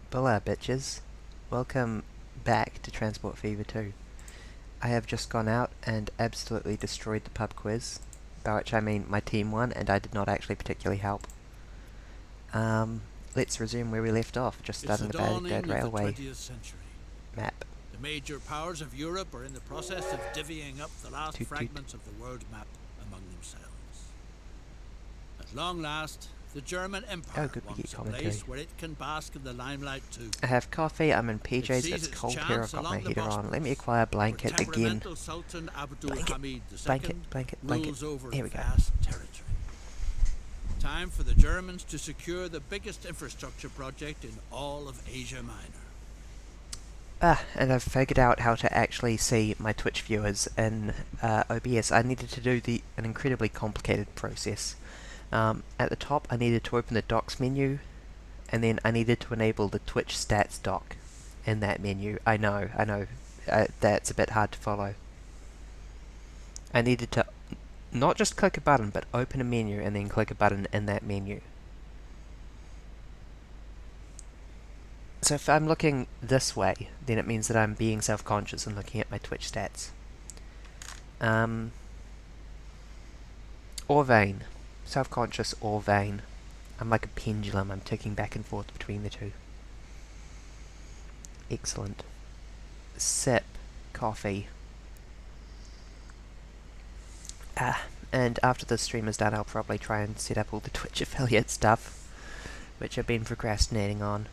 Bulla bitches, welcome back to Transport Fever 2. I have just gone out and absolutely destroyed the pub quiz, by which I mean my team won and I did not actually particularly help. Let's resume where we left off, just It's the starting the Baghdad dawning of the Railway 20th century. map. The major powers of Europe are in the process of divvying up the last Toot toot. fragments of the world map among themselves. At long last, the German Empire Good, we get wants a commentary. place where it can bask in the limelight too. I have coffee, I'm in It PJs, sees it's its cold here, chance I've got my along the heater on. Bosporus, Let me acquire a blanket where again. temperamental Sultan Abdul Hamid Blanket. rules over Here we go. vast territory. Time for the Germans to secure the biggest infrastructure project in all of Asia Minor. And I've figured out how to actually see my Twitch viewers in OBS. I needed to do an incredibly complicated process. At the top, I needed to open the docs menu, and then I needed to enable the Twitch stats doc in that menu. I know, that's a bit hard to follow. I needed to not just click a button, but open a menu and then click a button in that menu. So if I'm looking this way, then it means that I'm being self-conscious and looking at my Twitch stats. Or vain. Self-conscious or vain. I'm like a pendulum, I'm ticking back and forth between the two. Excellent. Sip. Coffee. And after this stream is done, I'll probably try and set up all the Twitch affiliate stuff, which I've been procrastinating on.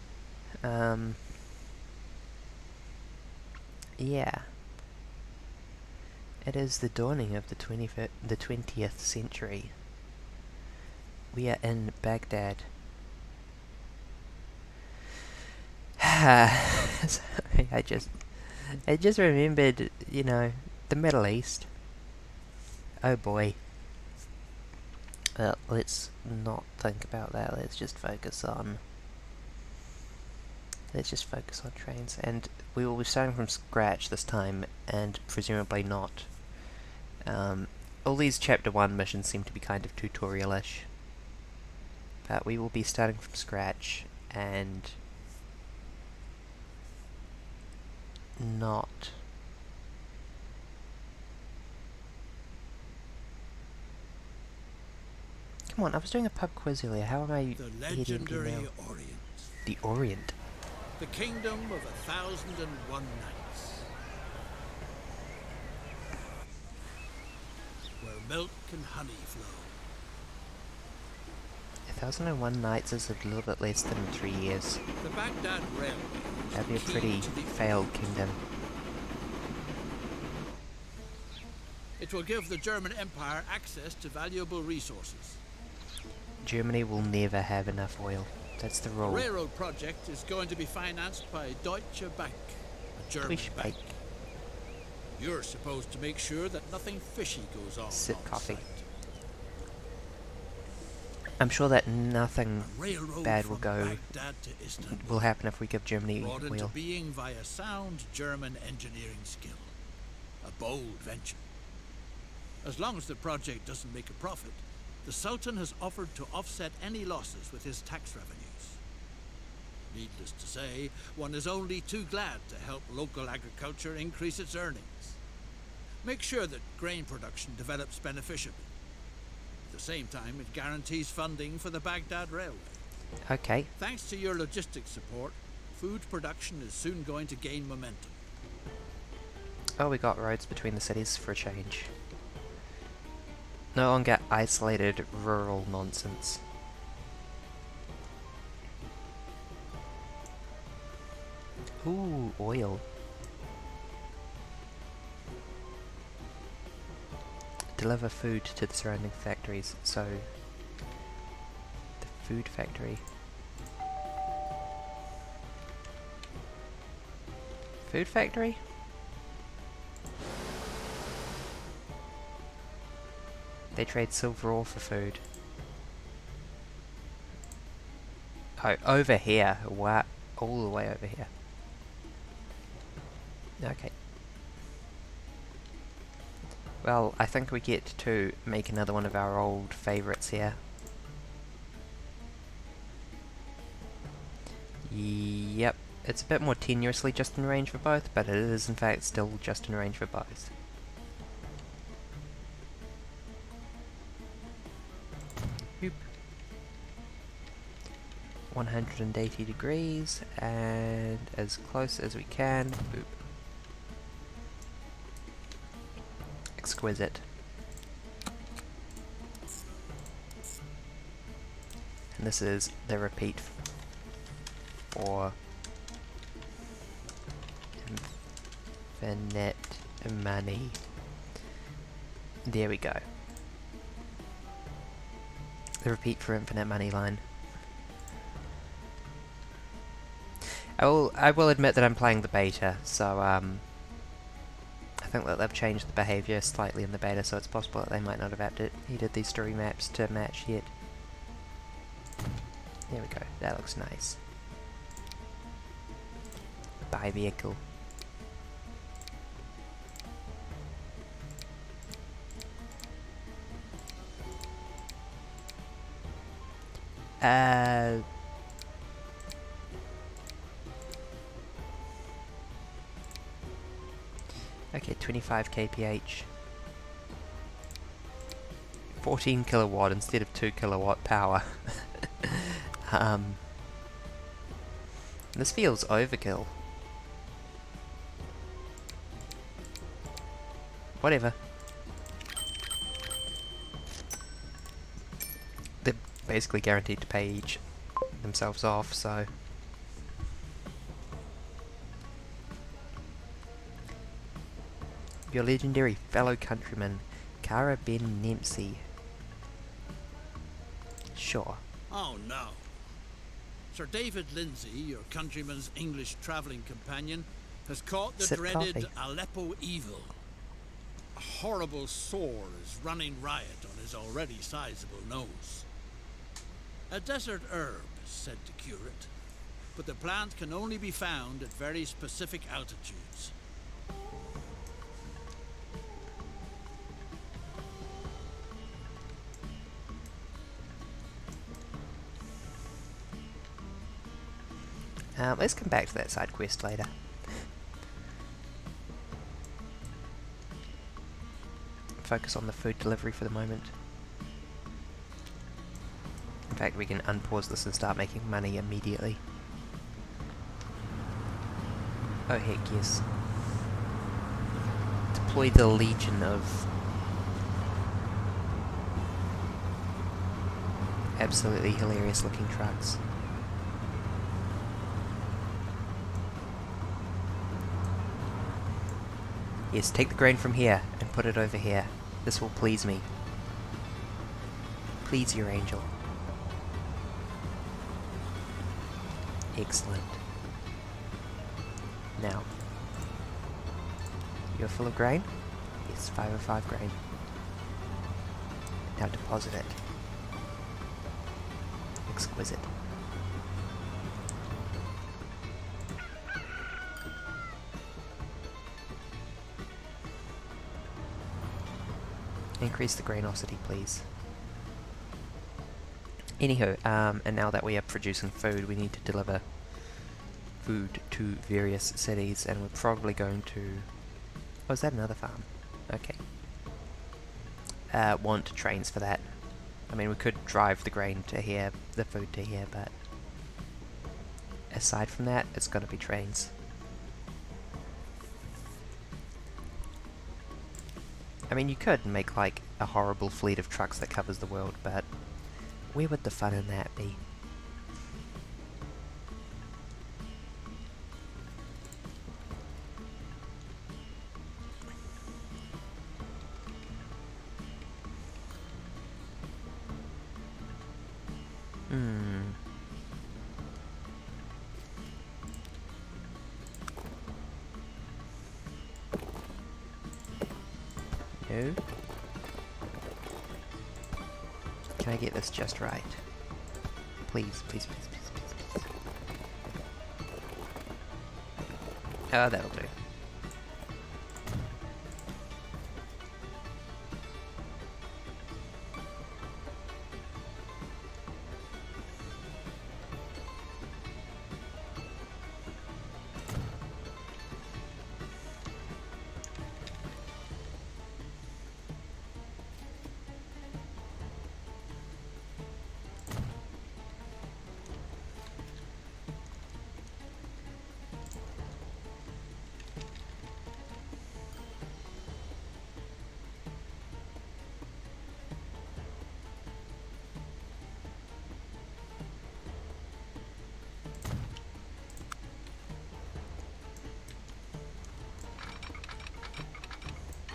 Yeah. It is the dawning of the 20th century. We are in Baghdad. Sorry, I just remembered, the Middle East. Oh boy. Let's not think about that. Let's just focus on trains, and we will be starting from scratch this time, and presumably not. All these Chapter 1 missions seem to be kind of tutorial-ish, but we will be starting from scratch, and not... Come on, I was doing a pub quiz earlier, how am I The EDMD legendary now? Orient. The Orient. The kingdom of 1,001 nights. Where milk and honey flow. 1001 Nights is a little bit less than 3 years. The Baghdad Railway. That'd be a pretty failed kingdom. It will give the German Empire access to valuable resources. Germany will never have enough oil. That's the The rule. railroad project is going to be financed by Deutsche Bank, a German Deutsche bank. Bank. You're supposed to make sure that nothing fishy goes on. Sip on coffee. site. I'm sure that nothing A railroad bad will from Baghdad to Istanbul, will happen if we give Germany brought into oil. being via sound German engineering skill. A bold venture. As long as the project doesn't make a profit, the Sultan has offered to offset any losses with his tax revenues. Needless to say, one is only too glad to help local agriculture increase its earnings. Make sure that grain production develops beneficially. At the same time, it guarantees funding for the Baghdad Railway. Okay. Thanks to your logistics support, food production is soon going to gain momentum. Oh, we got roads between the cities for a change. No longer isolated rural nonsense. Ooh, oil. Deliver food to the surrounding factories, so... The food factory. Food factory? They trade silver ore for food. Oh, over here. Wow. All the way over here. Okay. Well, I think we get to make another one of our old favourites here. Yep. It's a bit more tenuously just in range for both, but it is in fact still just in range for both. Boop. 180 degrees, and as close as we can. Boop. Exquisite. And this is the repeat for infinite money. There we go. The repeat for infinite money line. I will admit that I'm playing the beta, so I think that they've changed the behaviour slightly in the beta, so it's possible that they might not have updated these story maps to match yet. There we go, that looks nice. Buy vehicle. Okay, 25 kph. 14 kilowatt instead of 2 kilowatt power. This feels overkill. Whatever. They're basically guaranteed to pay each themselves off, so... Your legendary fellow countryman, Kara Ben Nempsey. Sure. Oh no. Sir David Lindsay, your countryman's English travelling companion, has caught the Sip dreaded coffee. Aleppo evil. A horrible sore is running riot on his already sizable nose. A desert herb is said to cure it, but the plant can only be found at very specific altitudes. Let's come back to that side quest later. Focus on the food delivery for the moment. In fact, we can unpause this and start making money immediately. Oh heck yes. Deploy the legion of absolutely hilarious looking trucks. Yes, take the grain from here and put it over here. This will please me. Please your angel. Excellent. Now, you're full of grain? Yes, 505 grain. Now deposit it. Exquisite. Increase the grainosity, please. Anywho, and now that we are producing food, we need to deliver food to various cities, and we're probably going to... Oh, is that another farm? Okay. Want trains for that. I mean, we could drive the grain to here, the food to here, but... aside from that, it's gonna be trains. I mean, you could make, like, a horrible fleet of trucks that covers the world, but where would the fun in that be? No. Can I get this just right? Please, please, please, please, please, please. Oh, that'll do.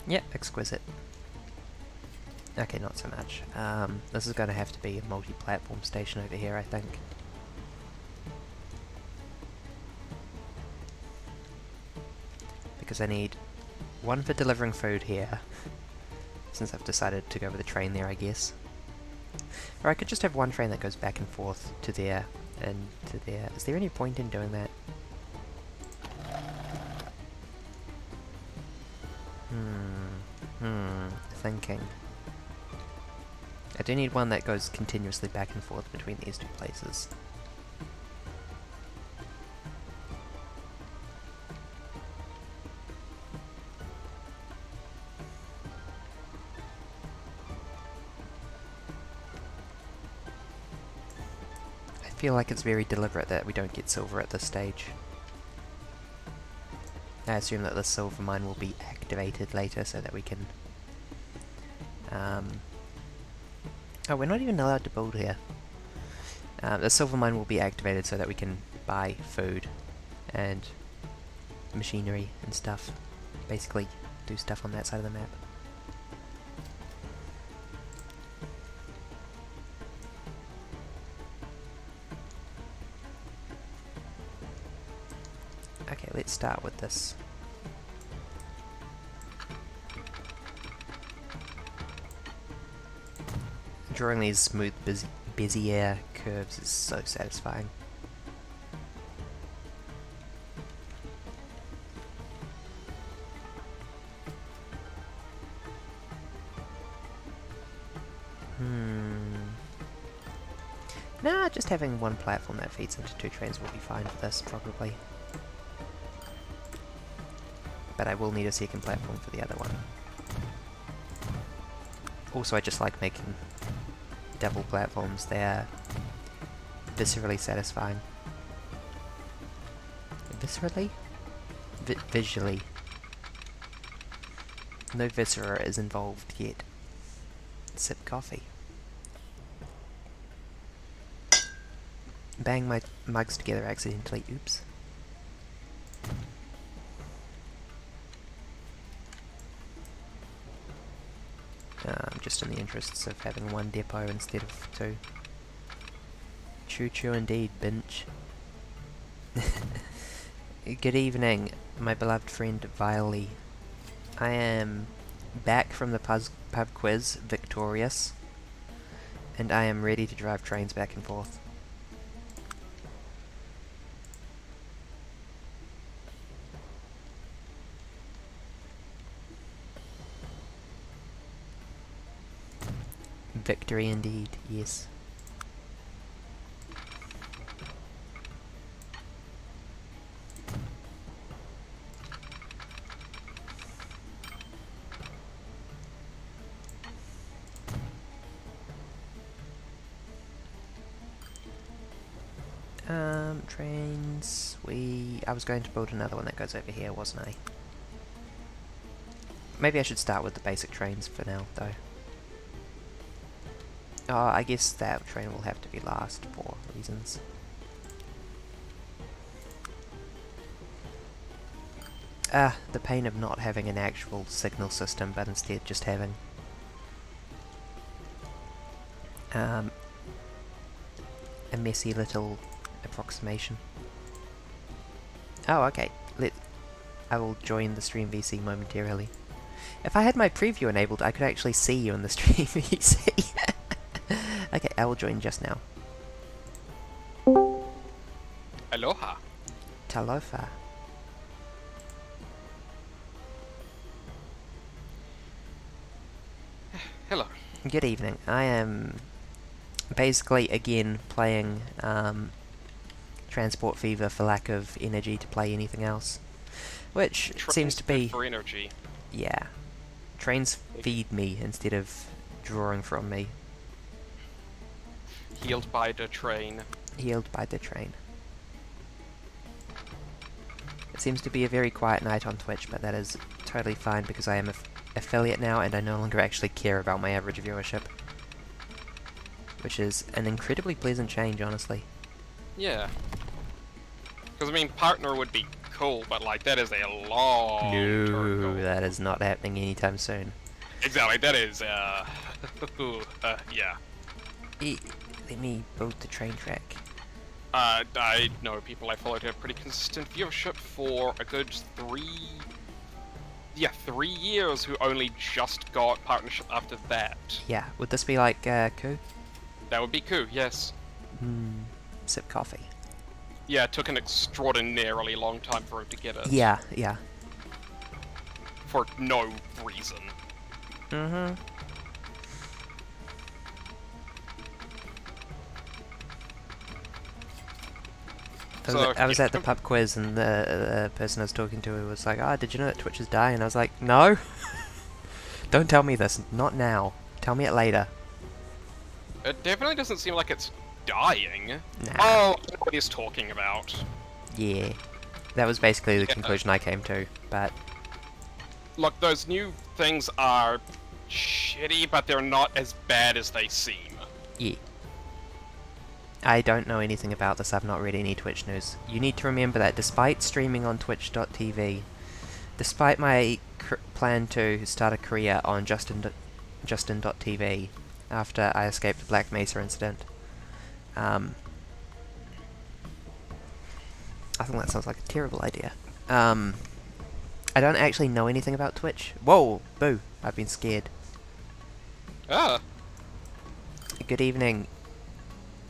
Yep, exquisite. Okay, not so much. This is going to have to be a multi-platform station over here, I think. Because I need one for delivering food here, since I've decided to go with a train there, I guess. Or I could just have one train that goes back and forth to there and to there. Is there any point in doing that? Thinking. I do need one that goes continuously back and forth between these two places. I feel like it's very deliberate that we don't get silver at this stage. I assume that the silver mine will be activated later so that we can... Oh, we're not even allowed to build here. The silver mine will be activated so that we can buy food and machinery and stuff. Basically, do stuff on that side of the map. Okay, let's start with this. Drawing these smooth Bezier curves is so satisfying. Nah, just having one platform that feeds into two trains will be fine for this, probably. But I will need a second platform for the other one. Also, I just like making double platforms. They are viscerally satisfying. Viscerally? Visually. No viscera is involved yet. Sip coffee. Bang my mugs together accidentally. Oops. Just in the interests of having one depot instead of two. Choo-choo indeed, Binch. Good evening, my beloved friend Viley. I am back from the pub quiz, victorious, and I am ready to drive trains back and forth. Victory indeed, yes. Trains, I was going to build another one that goes over here, wasn't I? Maybe I should start with the basic trains for now, though. Oh, I guess that train will have to be last for reasons. The pain of not having an actual signal system, but instead just having a messy little approximation. Oh, okay. I will join the stream VC momentarily. If I had my preview enabled, I could actually see you in the stream VC. Okay, I will join just now. Aloha. Talofa. Hello. Good evening. I am basically again playing Transport Fever for lack of energy to play anything else, which seems to be for energy. Yeah, trains feed me instead of drawing from me. Healed by the train. Healed by the train. It seems to be a very quiet night on Twitch, but that is totally fine because I am an affiliate now and I no longer actually care about my average viewership. Which is an incredibly pleasant change, honestly. Yeah. Because, I mean, partner would be cool, but like that is a long term goal. No, that is not happening anytime soon. Exactly, that is yeah. Let me build the train track. I know people I followed have pretty consistent viewership for a good 3 years who only just got partnership after that. Yeah, would this be like Koo? That would be cool, yes. Sip coffee. Yeah, it took an extraordinarily long time for him to get it. Yeah. For no reason. Mm-hmm. I was at the pub quiz and the person I was talking to was like, "Ah, did you know that Twitch is dying?" And I was like, "No, don't tell me this. Not now. Tell me it later." It definitely doesn't seem like it's dying. Nah. Oh, I know what he's talking about. Yeah, that was basically the Yeah. conclusion I came to. But Look, those new things are shitty, but they're not as bad as they seem. yeah, I don't know anything about this. I've not read any Twitch news. You need to remember that despite streaming on Twitch.tv, despite my plan to start a career on Justin.tv after I escaped the Black Mesa incident, I think that sounds like a terrible idea. I don't actually know anything about Twitch. Whoa, boo! I've been scared. Ah, Good evening.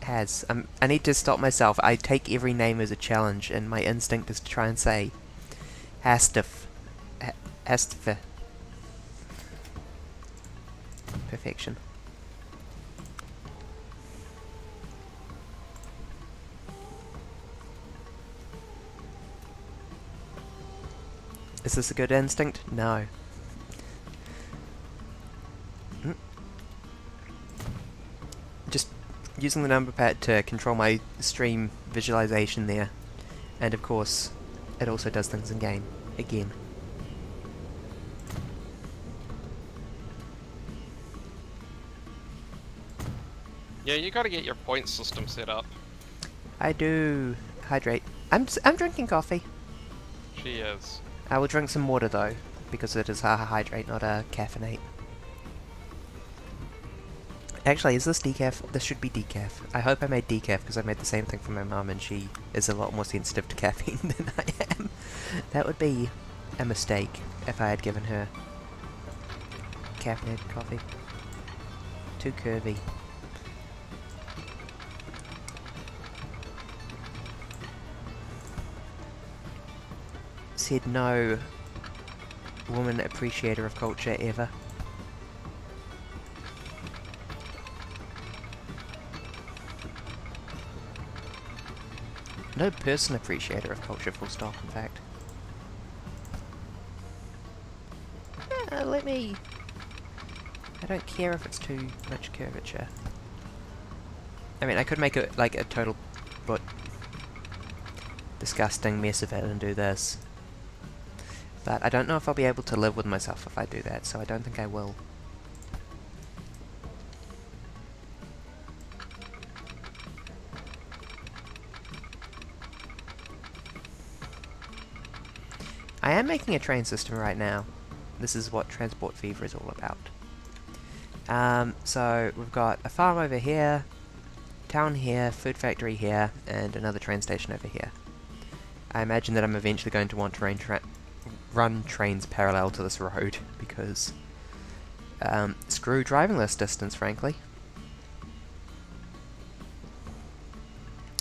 I need to stop myself. I take every name as a challenge, and my instinct is to try and say Hastif. Hastif. Perfection. Is this a good instinct? No. Just using the number pad to control my stream visualization there. And of course, it also does things in game. Again. yeah, you gotta get your point system set up. I do hydrate. I'm drinking coffee. She is. I will drink some water though, because it is a hydrate, not a caffeinate. Actually, is this decaf? This should be decaf. I hope I made decaf because I made the same thing for my mum and she is a lot more sensitive to caffeine than I am. That would be a mistake if I had given her caffeinated coffee. Too curvy. Said no woman appreciator of culture ever. No person appreciator of culture, full stop, in fact. Let me... I don't care if it's too much curvature. I mean, I could make it like a total but disgusting mess of it and do this. But I don't know if I'll be able to live with myself if I do that, so I don't think I will. I am making a train system right now. This is what Transport Fever is all about. So we've got a farm over here, town here, food factory here, and another train station over here. I imagine that I'm eventually going to want to run trains parallel to this road, because screw driving this distance, frankly.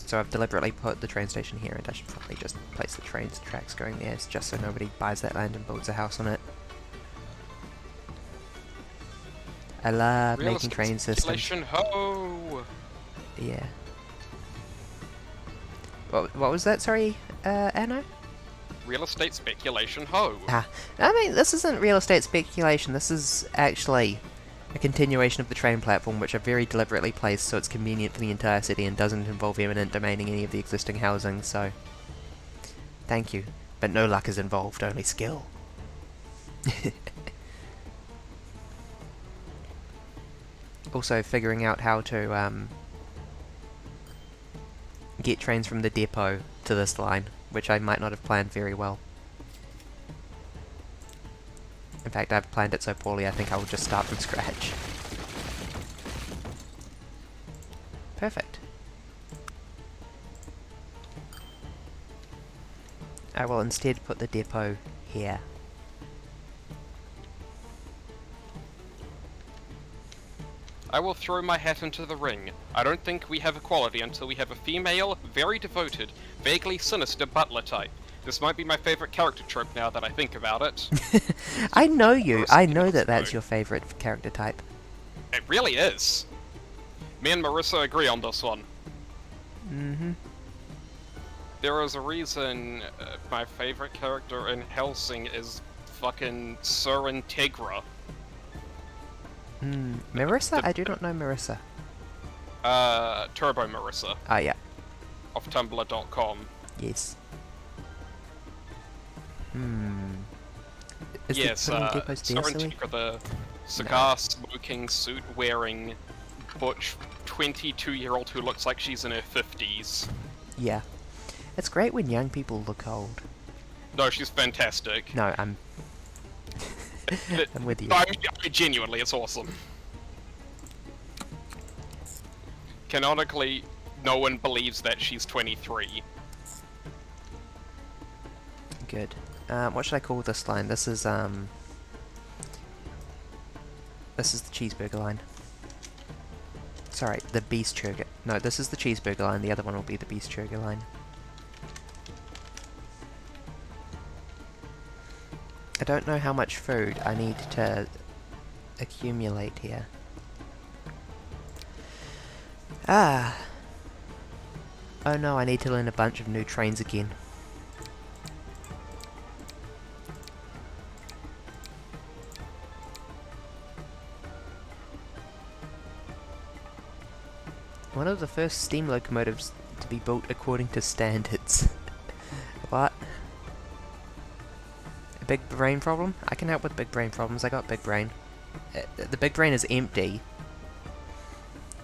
So I've deliberately put the train station here, and I should probably just place the trains tracks going there, just so nobody buys that land and builds a house on it. I love making train systems. Ho! Yeah. What was that? Sorry, Anno? Real estate speculation ho! Ah, I mean, this isn't real estate speculation. This is actually a continuation of the train platform, which I've very deliberately placed so it's convenient for the entire city and doesn't involve eminent domaining any of the existing housing, so... Thank you. But no luck is involved, only skill. Also, figuring out how to, get trains from the depot to this line which I might not have planned very well. In fact, I've planned it so poorly I think I will just start from scratch. Perfect. I will instead put the depot here. I will throw my hat into the ring. I don't think we have equality until we have a female, very devoted, vaguely sinister butler type. This might be my favorite character trope now that I think about it. I know you. I know First, that that's though. your favourite character type. It really is. Me and Marissa agree on this one. Mm-hmm. There is a reason my favorite character in Helsing is fucking Sir Integra. Marissa? I do not know Marissa. Turbo Marissa Ah, yeah. of Tumblr.com. Yes. Is Yes, the putting depots Sir there silly? Integra, the cigar-smoking, suit-wearing, butch 22-year-old who looks like she's in her 50s. Yeah. It's great when young people look old. No, she's fantastic. No, I'm... I'm with you. No, I mean, genuinely, it's awesome. Canonically, no one believes that she's 23. Good. What should I call this line? This is the cheeseburger line. Sorry, the Beastburger. No, this is the cheeseburger line. The other one will be the Beastburger line. I don't know how much food I need to accumulate here. Ah. Oh no, I need to learn a bunch of new trains again. One of the first steam locomotives to be built according to standards. What? A big brain problem? I can help with big brain problems, I got big brain. The big brain is empty.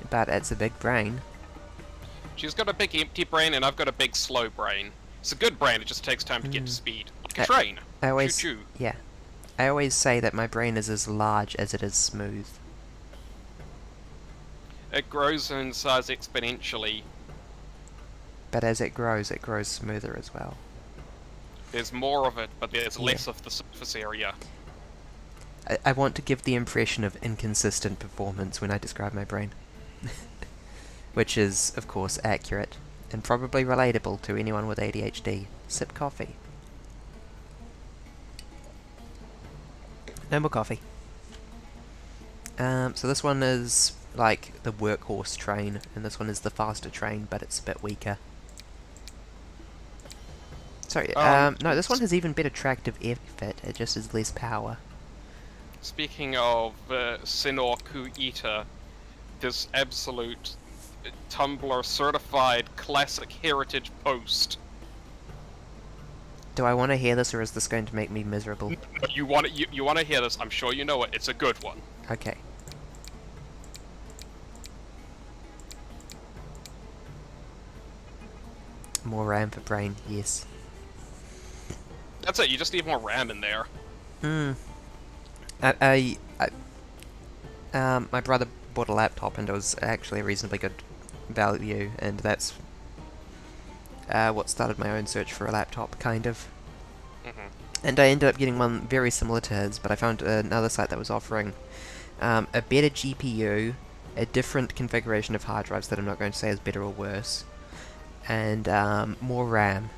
But it's a big brain. She's got a big empty brain, and I've got a big slow brain. It's a good brain, it just takes time to get to speed. Like a train. I always... Choo-choo. Yeah. I always say that my brain is as large as it is smooth. It grows in size exponentially. But as it grows smoother as well. There's more of it, but there's Yeah. less of the surface area. I want to give the impression of inconsistent performance when I describe my brain. Which is, of course, accurate, and probably relatable to anyone with ADHD. Sip coffee. No more coffee. So this one is like the workhorse train, and this one is the faster train, but it's a bit weaker. Sorry, no, this one has even better tractive effort, it just has less power. Speaking of Sinoku Ita, this absolute Tumblr certified classic heritage post. Do I want to hear this, or is this going to make me miserable? You want you want to hear this? I'm sure you know it. It's a good one. Okay. More RAM for brain, yes. That's it. You just need more RAM in there. My brother bought a laptop and it was actually a reasonably good value, and that's what started my own search for a laptop, kind of. And I ended up getting one very similar to his, but I found another site that was offering a better GPU, a different configuration of hard drives that I'm not going to say is better or worse, and more RAM.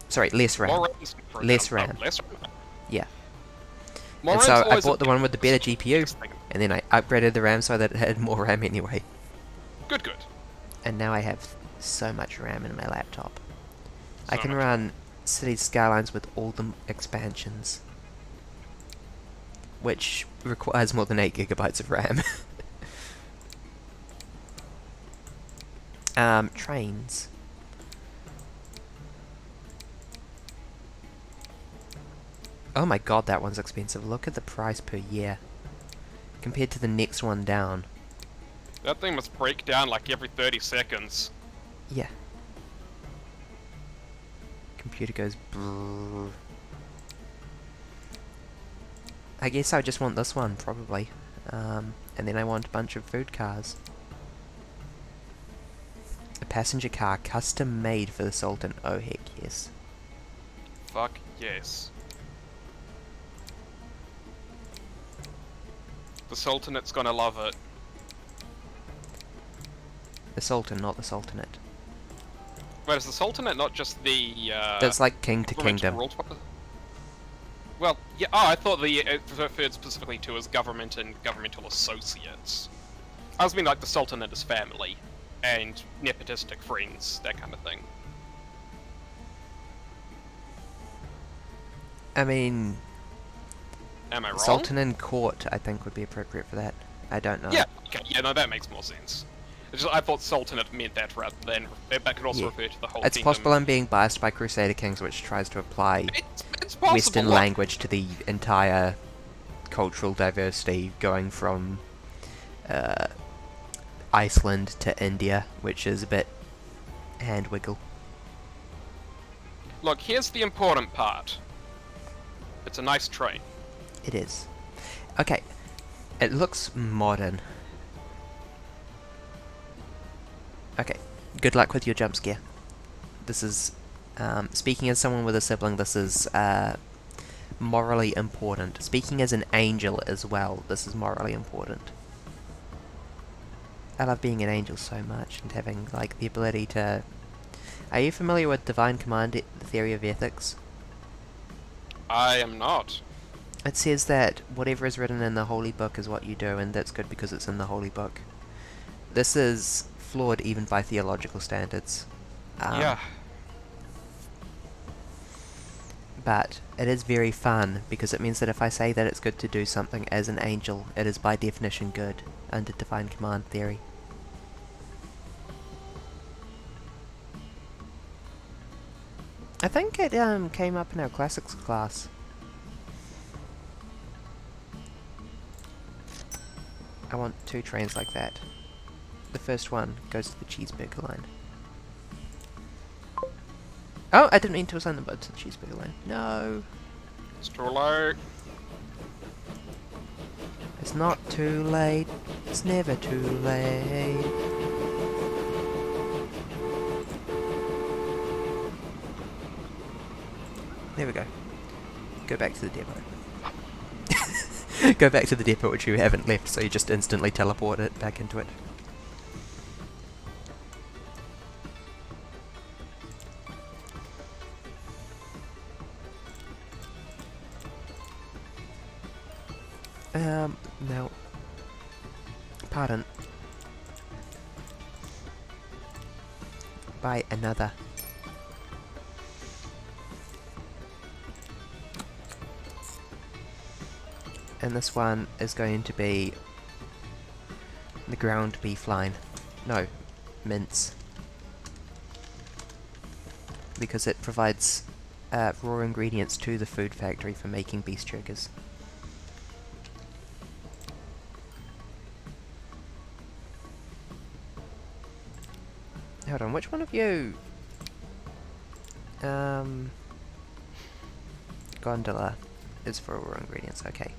Sorry, less RAM. More RAM's for Less now. RAM. Oh, less RAM. Yeah. More And RAM's so I always bought the one with the better GPU, thing. and then I upgraded the RAM so that it had more RAM anyway. Good, good. And now I have so much RAM in my laptop. I So can much. run Cities Skylines with all the expansions, which requires more than 8 gigabytes of RAM. Trains. Oh my god, that one's expensive. Look at the price per year compared to the next one down. That thing must break down like every 30 seconds. Yeah. computer goes brrrr. I guess I just want this one, probably. And then I want a bunch of food cars. A passenger car custom made for the Sultan. Oh heck yes. Fuck yes. The Sultanate's gonna love it. The Sultan, not the Sultanate. Wait, is the Sultanate not just the, That's like king to government kingdom. ruled by the- Well, yeah, oh, I thought it referred specifically to as government and governmental associates. I was meaning like the Sultanate as family, and nepotistic friends, that kind of thing. I mean, Am I wrong? Sultan and court, I think, would be appropriate for that. I don't know. Yeah, okay, yeah, no, that makes more sense. It's just, I thought Sultanate meant that rather than, that could also Yeah. refer to the whole It's kingdom. possible I'm being biased by Crusader Kings, which tries to apply It's possible. Western look. language to the entire cultural diversity, going from Iceland to India, which is a bit hand wiggle. Look, here's the important part. It's a nice train. It is. Okay, it looks modern. Okay, good luck with your jump scare. This is, speaking as someone with a sibling, this is morally important. Speaking as an angel as well, this is morally important. I love being an angel so much and having, like, the ability to... Are you familiar with Divine Command theory of ethics? I am not. It says that whatever is written in the Holy Book is what you do, and that's good because it's in the Holy Book. This is flawed even by theological standards. Yeah. But it is very fun, because it means that if I say that it's good to do something as an angel, it is by definition good, under Divine Command theory. I think it came up in our classics class. I want 2 trains like that. The first one goes to the cheeseburger line. Oh, I didn't mean to assign the button to the cheeseburger line. No, It's too late. it's not too late. It's never too late. There we go. Go back to the depot. Go back to the depot which you haven't left, so you just instantly teleport it back into it. No. Pardon. Buy another. And this one is going to be the ground beef line. No, mince. Because it provides raw ingredients to the food factory for making beef jerkers. Hold on, which one of you? Gondola is for raw ingredients, okay.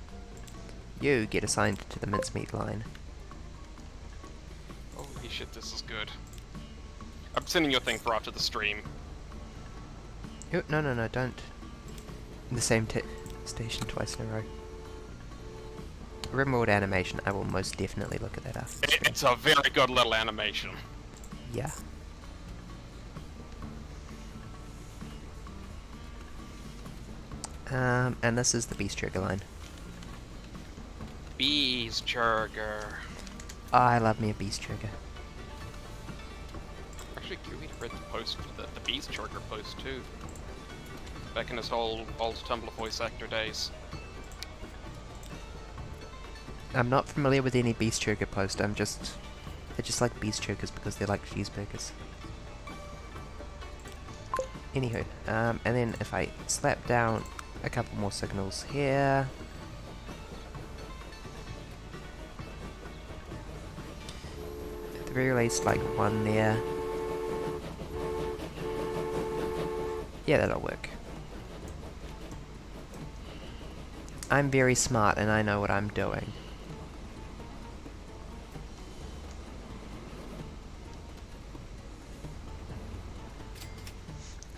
You get assigned to the mincemeat line. Holy shit, this is good. I'm sending you a thing for after the stream. Oh, no, don't. The same station twice in a row. Rimworld animation, I will most definitely look at that after the stream. It's a very good little animation. Yeah. And this is the Beast Trigger line. Bees Burger. I love me a Beast Trigger. Actually, Gooey read the post for the Bees Burger post too. Back in his whole old Tumblr voice actor days. I'm not familiar with any Beast Trigger post, I just like Beast Triggers because they like cheeseburgers. Anywho, and then if I slap down a couple more signals here. At the very least, like one there. Yeah, that'll work. I'm very smart and I know what I'm doing.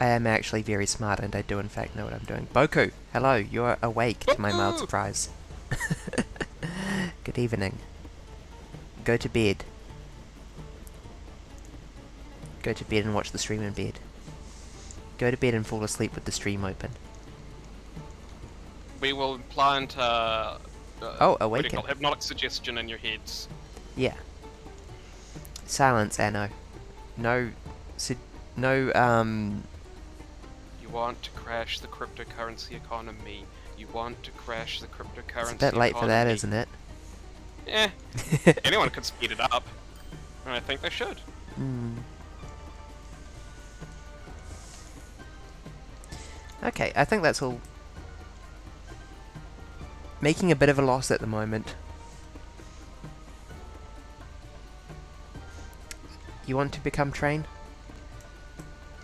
I am actually very smart and I do in fact know what I'm doing. Boku! Hello, you're awake to my mild Boku! surprise. Good evening. Go to bed. Go to bed and watch the stream in bed. Go to bed and fall asleep with the stream open. We will implant Oh, what do you awaken. call it? Hypnotic suggestion in your heads. Yeah. Silence, Anno. No... no, You want to crash the cryptocurrency economy. You want to crash the cryptocurrency It's a bit late for that, economy. isn't it? Eh, anyone could speed it up. And I think they should. Okay, I think that's all. Making a bit of a loss at the moment. You want to become train?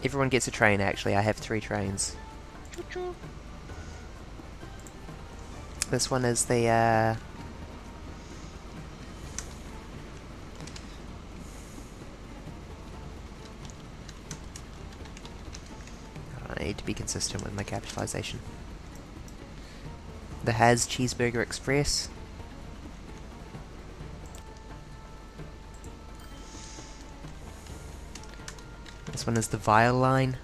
Everyone gets a train, actually. I have 3 trains. Choo-choo. This one is the, I need to be consistent with my capitalization. The Has Cheeseburger Express. This one is the Vile line.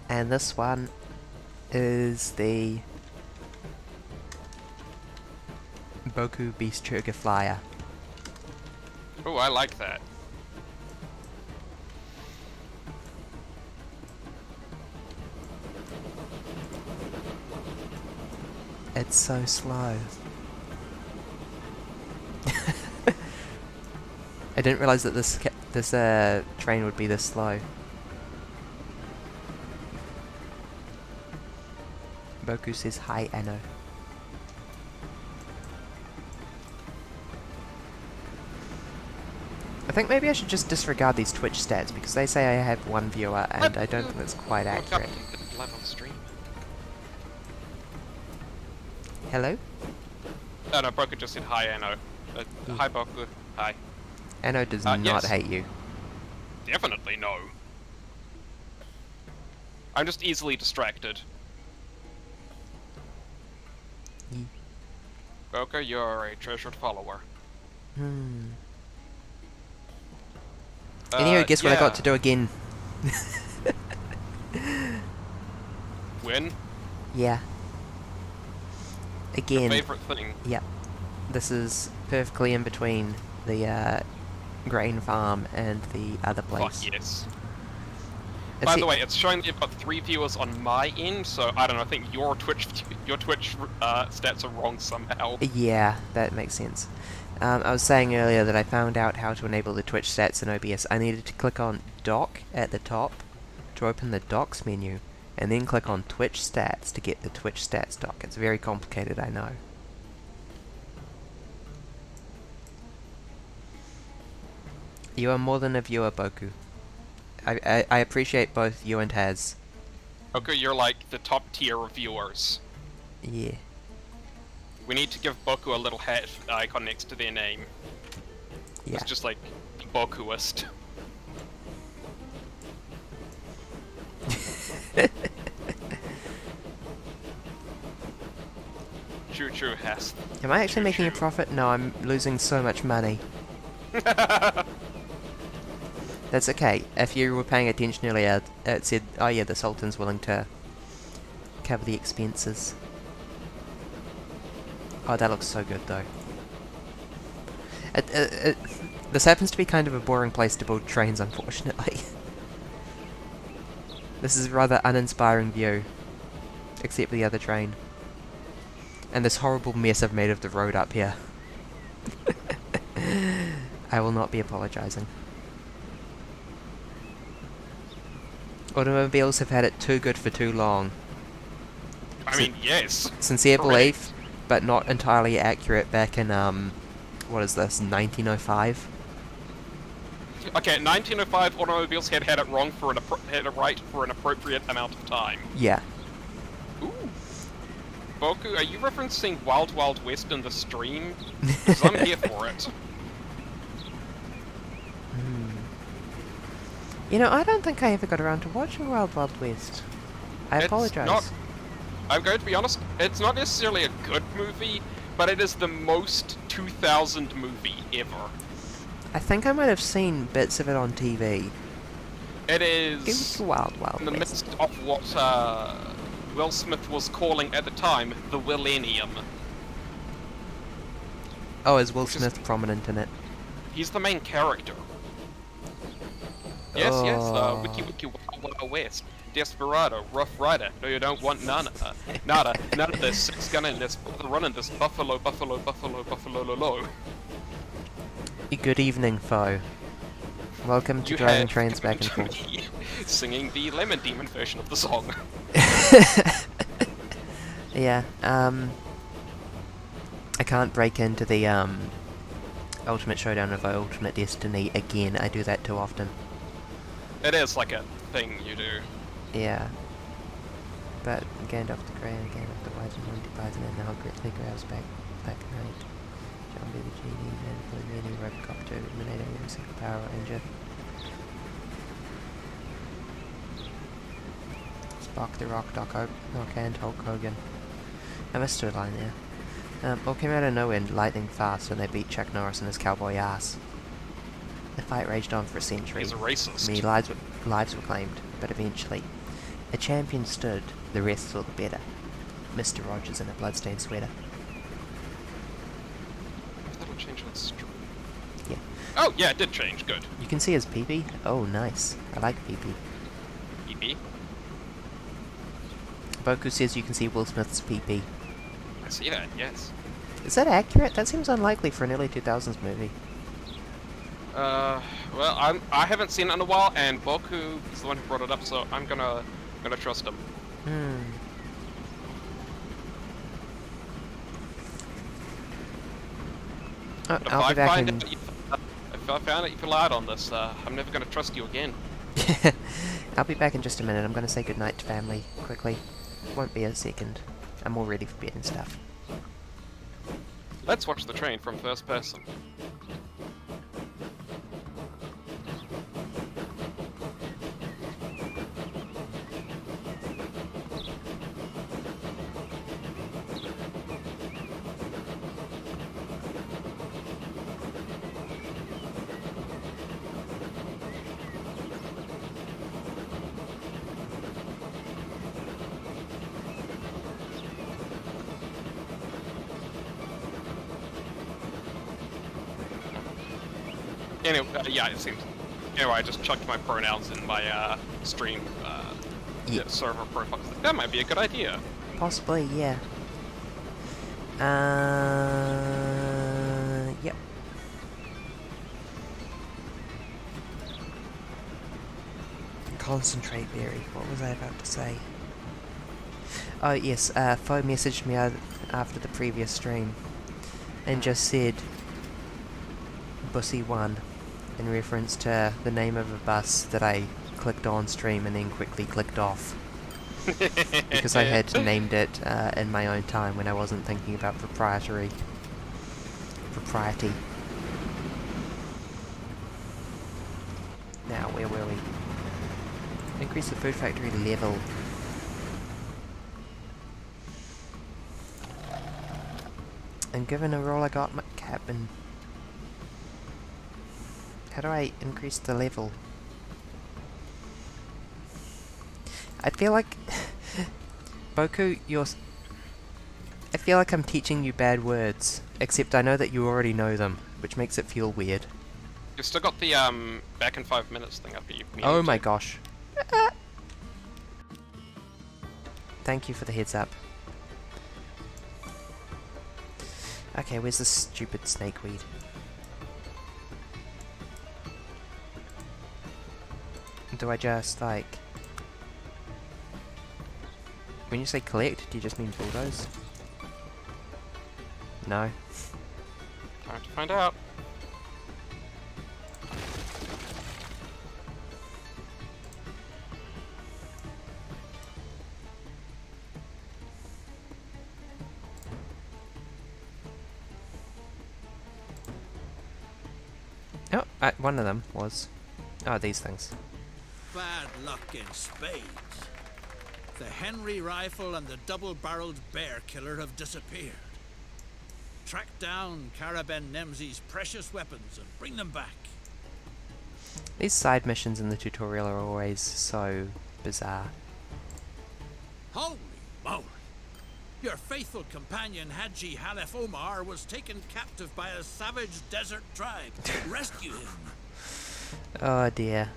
And this one is the Boku Beast Trigger Flyer. Oh, I like that. It's so slow. I didn't realize that this train would be this slow. Boku says hi, Anno. I think maybe I should just disregard these Twitch stats because they say I have 1 viewer and I don't think that's quite Woke up accurate. and live on stream. Hello? Oh no, Boku just said hi, Anno. Hi, Boku. Hi. Anno does Yes. not hate you. Definitely no. I'm just easily distracted. Ye- Boku, you're a treasured follower. Anyway, guess what I got yeah. to do again? Win? Yeah. Again. Favorite thing. Yep. This is perfectly in between the grain farm and the other place. Fuck yes. It's By the- the way, it's showing that you've got 3 viewers on my end, so I don't know. I think your Twitch stats are wrong somehow. Yeah, that makes sense. I was saying earlier that I found out how to enable the Twitch stats in OBS. I needed to click on Dock at the top to open the Docs menu, and then click on Twitch stats to get the Twitch stats dock. It's very complicated, I know. You are more than a viewer, Boku. I appreciate both you and Haz. Okay, you're like the top tier of viewers. Yeah. We need to give Boku a little hat icon next to their name. Yeah. It's just like Bokuist. True, true, Hess. Am I actually making a Choo-choo. profit? No, I'm losing so much money. That's okay. If you were paying attention earlier, it said, oh yeah, the Sultan's willing to cover the expenses. Oh, that looks so good though. This happens to be kind of a boring place to build trains, unfortunately. This is a rather uninspiring view. Except for the other train. And this horrible mess I've made of the road up here. I will not be apologising. Automobiles have had it too good for too long. I mean, yes. Sincere Correct. belief, but not entirely accurate back in, what is this, 1905? Okay, 1905 automobiles had it wrong for had it right for an appropriate amount of time. Yeah. Ooh. Boku, are you referencing Wild Wild West in the stream? Because I'm here for it. You know, I don't think I ever got around to watching Wild Wild West. I apologize. I'm going to be honest, it's not necessarily a good movie, but it is the most 2000 movie ever. I think I might have seen bits of it on TV. It Give me is the Wild Wild in the West. midst of what Will Smith was calling at the time the Willennium. Oh, is Will Which is- Smith prominent in it? He's the main character. Yes, yes, Oh. Wiki Wiki Wild Wild West. Desperado, Rough Rider. No, you don't want none. Nada. None of this. Six gunning this, running this. Buffalo, Buffalo, Buffalo, Buffalo, lo. Good evening, foe. Welcome to driving trains back and forth. Singing the Lemon Demon version of the song. Yeah, I can't break into the, Ultimate Showdown of Ultimate Destiny again. I do that too often. It is like a thing you do. Yeah. But Gandalf the Grey and Gandalf the Wise and Monty Python and now Grizzly grabs back Black Knight. John B. the Genie and Flamini Robocop 2 eliminating every single Power Ranger. Spock the Rock, Doc Ock and Hulk Hogan. I missed a line there. All came out of nowhere lightning fast when they beat Chuck Norris and his cowboy ass. The fight raged on for a century. He's a racist. Many lives were claimed, but eventually, a champion stood, the rest saw the better. Mr. Rogers in a bloodstained sweater. That'll change on stream. Yeah. Oh, yeah, it did change. Good. You can see his peepee. Oh, nice. I like peepee. EP. Boku says you can see Will Smith's peepee. I see that, yes. Is that accurate? That seems unlikely for an early 2000s movie. Well, I haven't seen it in a while, and Boku is the one who brought it up, so I'm gonna trust him. Oh, But if I'll I be back find in... out if I found out you lied on this, I'm never gonna trust you again. I'll be back in just a minute. I'm going to say goodnight to family quickly. Won't be a second. I'm all ready for bed and stuff. Let's watch the train from first person. Anyway, yeah, it seems. Anyway, I just chucked my pronouns in my stream Yeah. server profile. That might be a good idea. Possibly, yeah. Yep. Concentrate, Barry. What was I about to say? Oh, yes, Foe messaged me after the previous stream and just said Bussy 1 in reference to the name of a bus that I clicked on stream and then quickly clicked off. Because I had named it in my own time when I wasn't thinking about propriety. Now, where were we? Increase the food factory level. And given a roll I got my cabin. How do I increase the level? I feel like Boku, I feel like I'm teaching you bad words, except I know that you already know them, which makes it feel weird. You've still got the back in 5 minutes thing up here. Oh my gosh. Thank you for the heads up. Okay, where's this stupid snakeweed? Do I just, like... When you say collect, do you just mean bulldoze? No. Time to find out. Oh, one of them was... Oh, these things. Bad luck in spades. The Henry rifle and the double-barreled bear killer have disappeared. Track down Caraben Nemzi's precious weapons and bring them back. These side missions in the tutorial are always so bizarre. Holy moly! Your faithful companion Haji Halef Omar was taken captive by a savage desert tribe. Rescue him. Oh dear.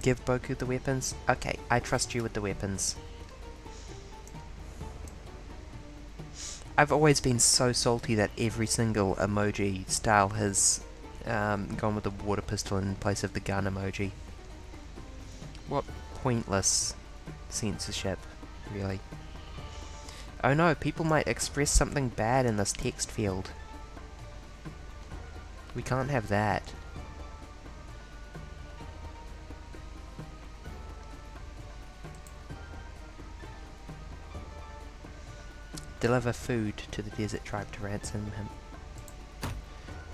Give Boku the weapons? Okay, I trust you with the weapons. I've always been so salty that every single emoji style has gone with the water pistol in place of the gun emoji. What pointless censorship, really. Oh no, people might express something bad in this text field. We can't have that. Deliver food to the desert tribe to ransom him.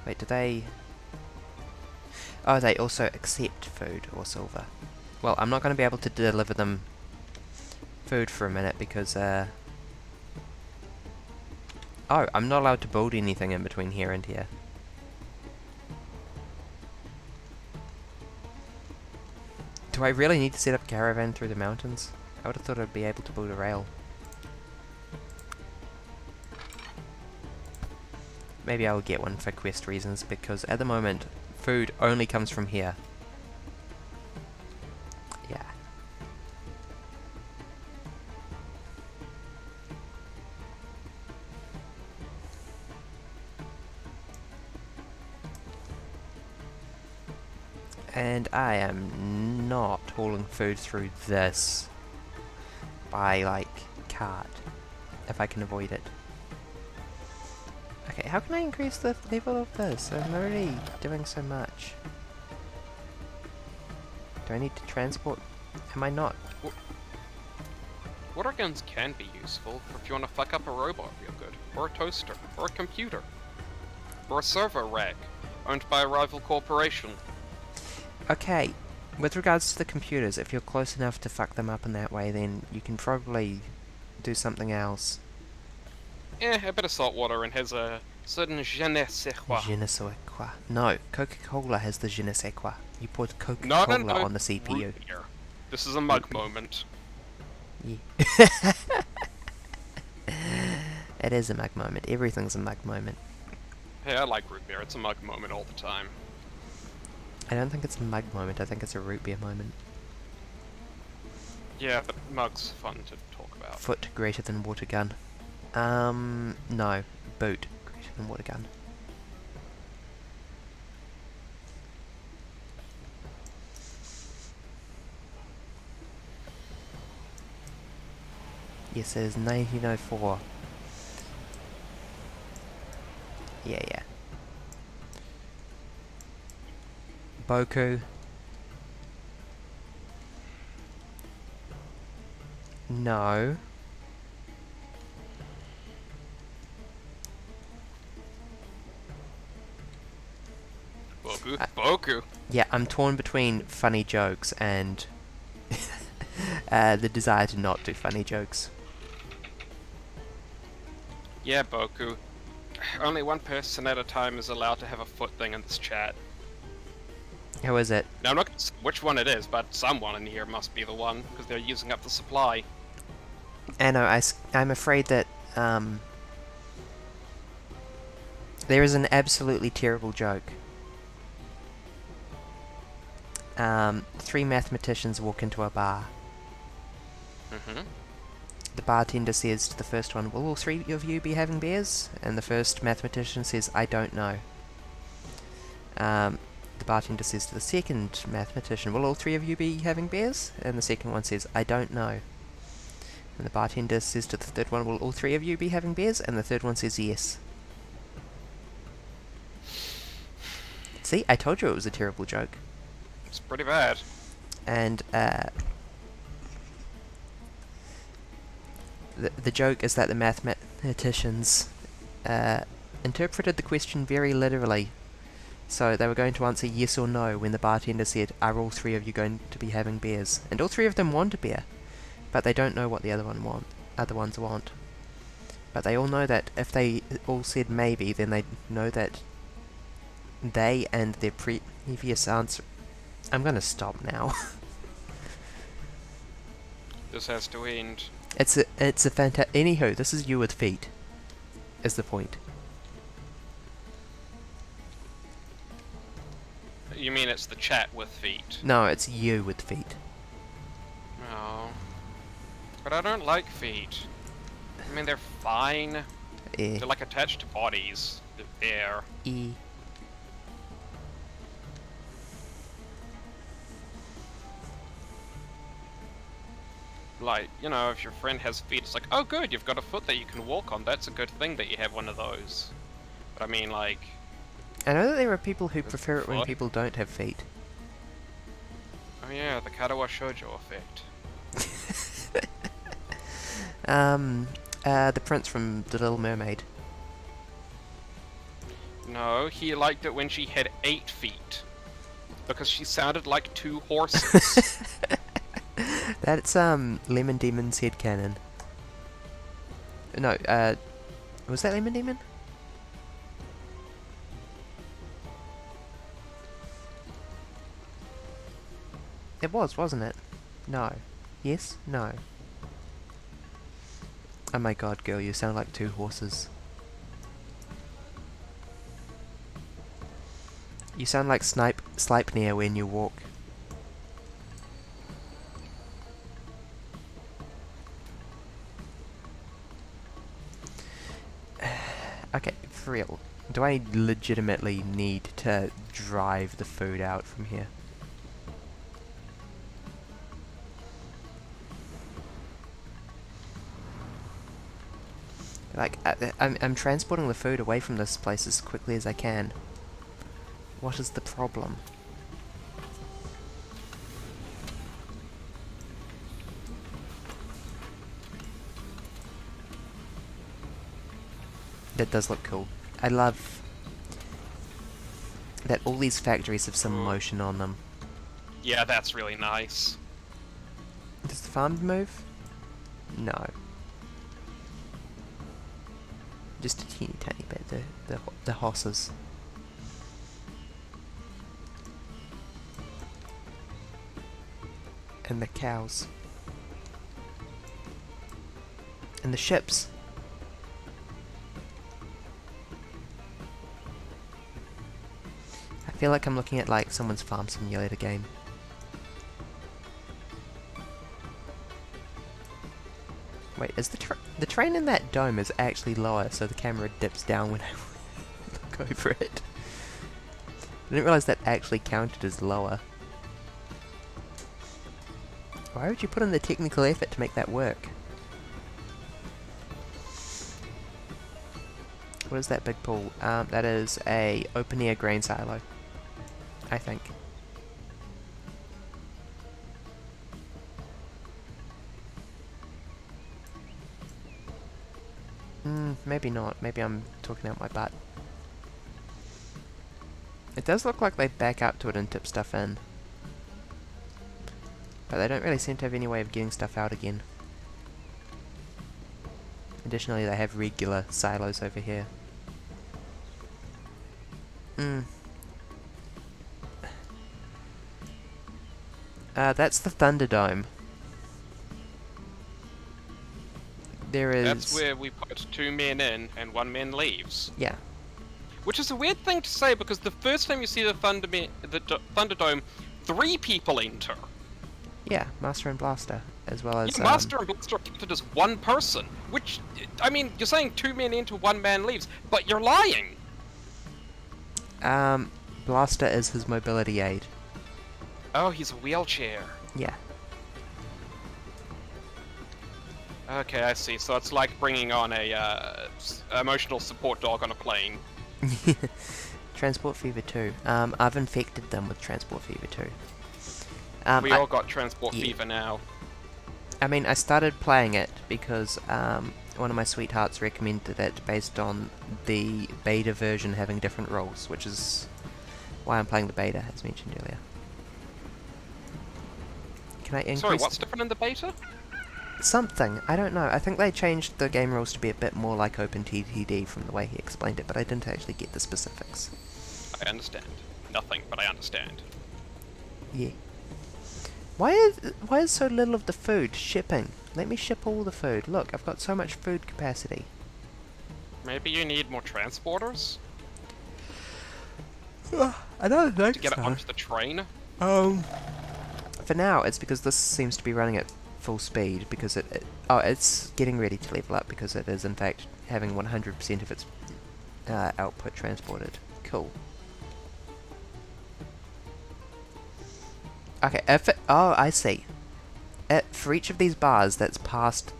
Wait, do they... Oh, they also accept food or silver. Well, I'm not going to be able to deliver them food for a minute because, Oh, I'm not allowed to build anything in between here and here. Do I really need to set up a caravan through the mountains? I would have thought I'd be able to build a rail. Maybe I'll get one for quest reasons, because at the moment, food only comes from here. Yeah. And I am not hauling food through this by, like, cart, if I can avoid it. Okay, how can I increase the level of this? I'm already doing so much. Do I need to transport? Am I not? Water guns can be useful if you want to fuck up a robot real good, or a toaster, or a computer, or a server rack owned by a rival corporation. Okay, with regards to the computers, if you're close enough to fuck them up in that way, then you can probably do something else. A bit of salt water and has a certain je ne sais quoi. Je ne sais quoi. No, Coca-Cola has the je ne sais quoi. You put No, Coca-Cola no, no. on the CPU. Root beer. This is a mug moment. Yeah. It is a mug moment. Everything's a mug moment. Hey, I like root beer. It's a mug moment all the time. I don't think it's a mug moment. I think it's a root beer moment. Yeah, but mug's fun to talk about. Foot greater than water gun. No. Boot greater than water gun. Yes, it is 1904. Yeah. Boku. No. Boku. Yeah, I'm torn between funny jokes and the desire to not do funny jokes. Yeah, Boku. Only one person at a time is allowed to have a foot thing in this chat. How is it? Now, I'm not gonna say which one it is, but someone in here must be the one, because they're using up the supply. Anno, I'm afraid that there is an absolutely terrible joke. Three mathematicians walk into a bar. Mm-hmm. The bartender says to the first one, "Will all three of you be having beers?" And the first mathematician says, "I don't know." The bartender says to the second mathematician, "Will all three of you be having beers?" And the second one says, "I don't know." And the bartender says to the third one, "Will all three of you be having beers?" And the third one says, "Yes." See, I told you it was a terrible joke. It's pretty bad. And the joke is that the mathematicians interpreted the question very literally So they were going to answer yes or no when the bartender said, "Are all three of you going to be having beers?" And all three of them want a beer, but they don't know what the other ones want. But they all know that if they all said maybe, then they know that they and their previous answer... I'm gonna stop now. This has to end. It's a fantastic... Anywho, this is you with feet, is the point. You mean it's the chat with feet? No, it's you with feet. No. But I don't like feet. I mean, they're fine. Eh. They're like attached to bodies. They're there. E. Like, you know, if your friend has feet, it's like, oh good, you've got a foot that you can walk on. That's a good thing that you have one of those. But I mean, like... I know that there are people who prefer it when What? people don't have feet. Oh yeah, the Karawa Shoujo effect. The prince from The Little Mermaid. No, he liked it when she had 8 feet. Because she sounded like 2 horses. That's, Lemon Demon's headcanon. No, was that Lemon Demon? It was, wasn't it? No. Yes? No. Oh my god, girl, you sound like 2 horses. You sound like Sleipnir when you walk. Okay, for real. Do I legitimately need to drive the food out from here? Like, I'm transporting the food away from this place as quickly as I can. What is the problem? That does look cool. I love that all these factories have some motion on them. Yeah, that's really nice. Does the farm move? No. Just a teeny tiny bit, the horses. And the cows. And the ships. I feel like I'm looking at like someone's farm simulator game. Wait, is the train in that dome is actually lower, so the camera dips down when I look over it? I didn't realize that actually counted as lower. Why would you put in the technical effort to make that work? What is that big pool? That is a open air grain silo, I think. Maybe not. Maybe I'm talking out my butt. It does look like they back up to it and tip stuff in. But they don't really seem to have any way of getting stuff out again. Additionally, they have regular silos over here. That's the Thunderdome. There is... That's where we put 2 men in and 1 man leaves. Yeah. Which is a weird thing to say because the first time you see the Thunderdome, 3 people enter. Yeah, Master and Blaster, as well as... Yeah, Master and Blaster are counted as 1 person. Which, I mean, you're saying 2 men enter, 1 man leaves, but you're lying! Blaster is his mobility aid. Oh, he's a wheelchair. Yeah. Okay, I see. So it's like bringing on a emotional support dog on a plane. Transport Fever 2. I've infected them with Transport Fever 2. We all got Transport Fever now. I mean, I started playing it because one of my sweethearts recommended it based on the beta version having different rules, which is why I'm playing the beta, as mentioned earlier. Can I increase... Sorry, what's different in the beta? Something. I don't know. I think they changed the game rules to be a bit more like OpenTTD from the way he explained it, but I didn't actually get the specifics. I understand. Nothing, but I understand. Yeah. Why is so little of the food shipping? Let me ship all the food. Look, I've got so much food capacity. Maybe you need more transporters? I don't think To get it onto the train? For now, it's because this seems to be running at full speed, because it's getting ready to level up, because it is in fact having 100% of its output transported. Cool. Okay, oh, I see. For each of these bars that's past...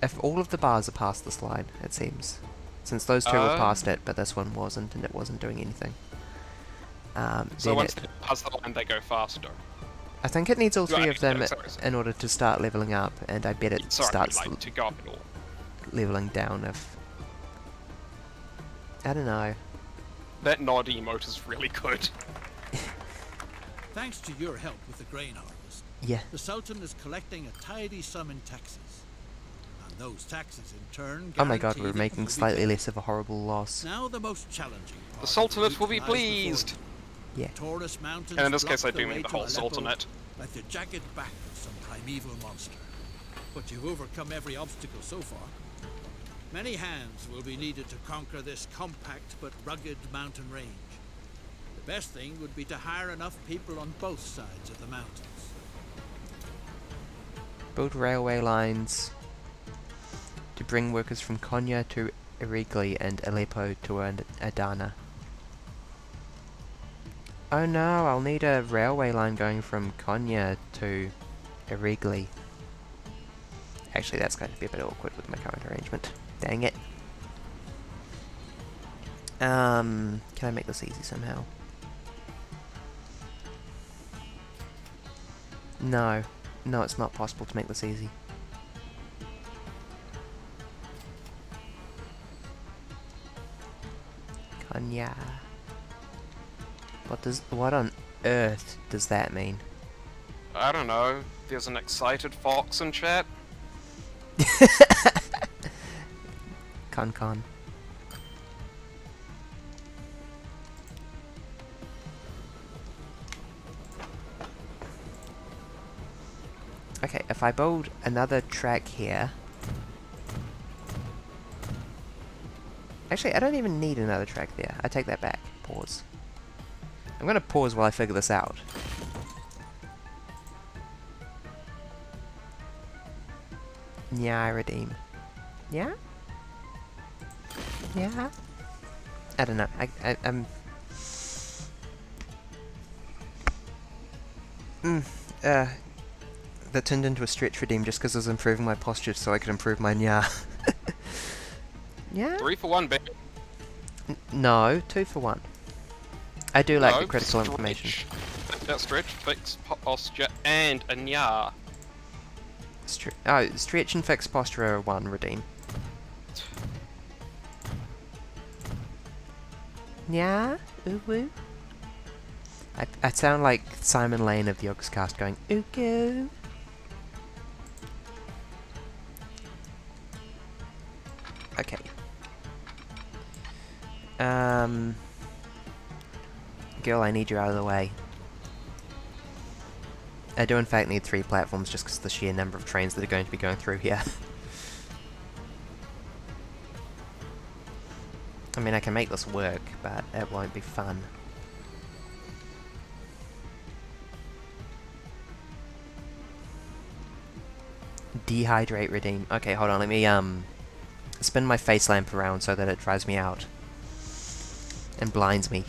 If all of the bars are past this line, it seems. Since those two were past it, but this one wasn't, and it wasn't doing anything. So once they pass the line, they go faster. I think it needs all three of them sorry. in order to start leveling up, and I bet it starts like, to go up at all. leveling down if... I don't know. That nod emote is really good. Thanks to your help with the grain harvest, Yeah. the Sultan is collecting a tidy sum in taxes. And those taxes in turn Oh my god, guarantee we're that making you'll be slightly paid. less of a horrible loss. Now the most challenging part The of Sultanate will be route lies before pleased. you. Yeah. Taurus Mountains And in this block case, I the do way mean the to whole Aleppo Sultanate. like the jagged back of some primeval monster. But you've overcome every obstacle so far. Many hands will be needed to conquer this compact but rugged mountain range. The best thing would be to hire enough people on both sides of the mountains. Build railway lines to bring workers from Konya to Irigli and Aleppo to Adana. Oh no, I'll need a railway line going from Konya to Irigli. Actually, that's going to be a bit awkward with my current arrangement. Dang it. Can I make this easy somehow? No. No, it's not possible to make this easy. Konya. What on earth does that mean? I don't know. There's an excited fox in chat. Con. Okay, if I build another track here... Actually, I don't even need another track there. I take that back. Pause. I'm gonna pause while I figure this out. Yeah, I redeem. Yeah? Yeah? I don't know. I'm... That turned into a stretch redeem just because I was improving my posture so I could improve my nya. Yeah? 3 for 1, baby. No, 2 for 1. I do like No, the critical stretch. information. That stretch, fix posture, and a nya. Stretch and fix posture are 1 redeem. Yeah? Ooh woo? I sound like Simon Lane of the Yogscast going, ooh goo. Okay. Girl, I need you out of the way. I do in fact need 3 platforms just because of the sheer number of trains that are going to be going through here. I mean, I can make this work, but it won't be fun. Dehydrate redeem. Okay, hold on, let me spin my face lamp around so that it dries me out. And blinds me.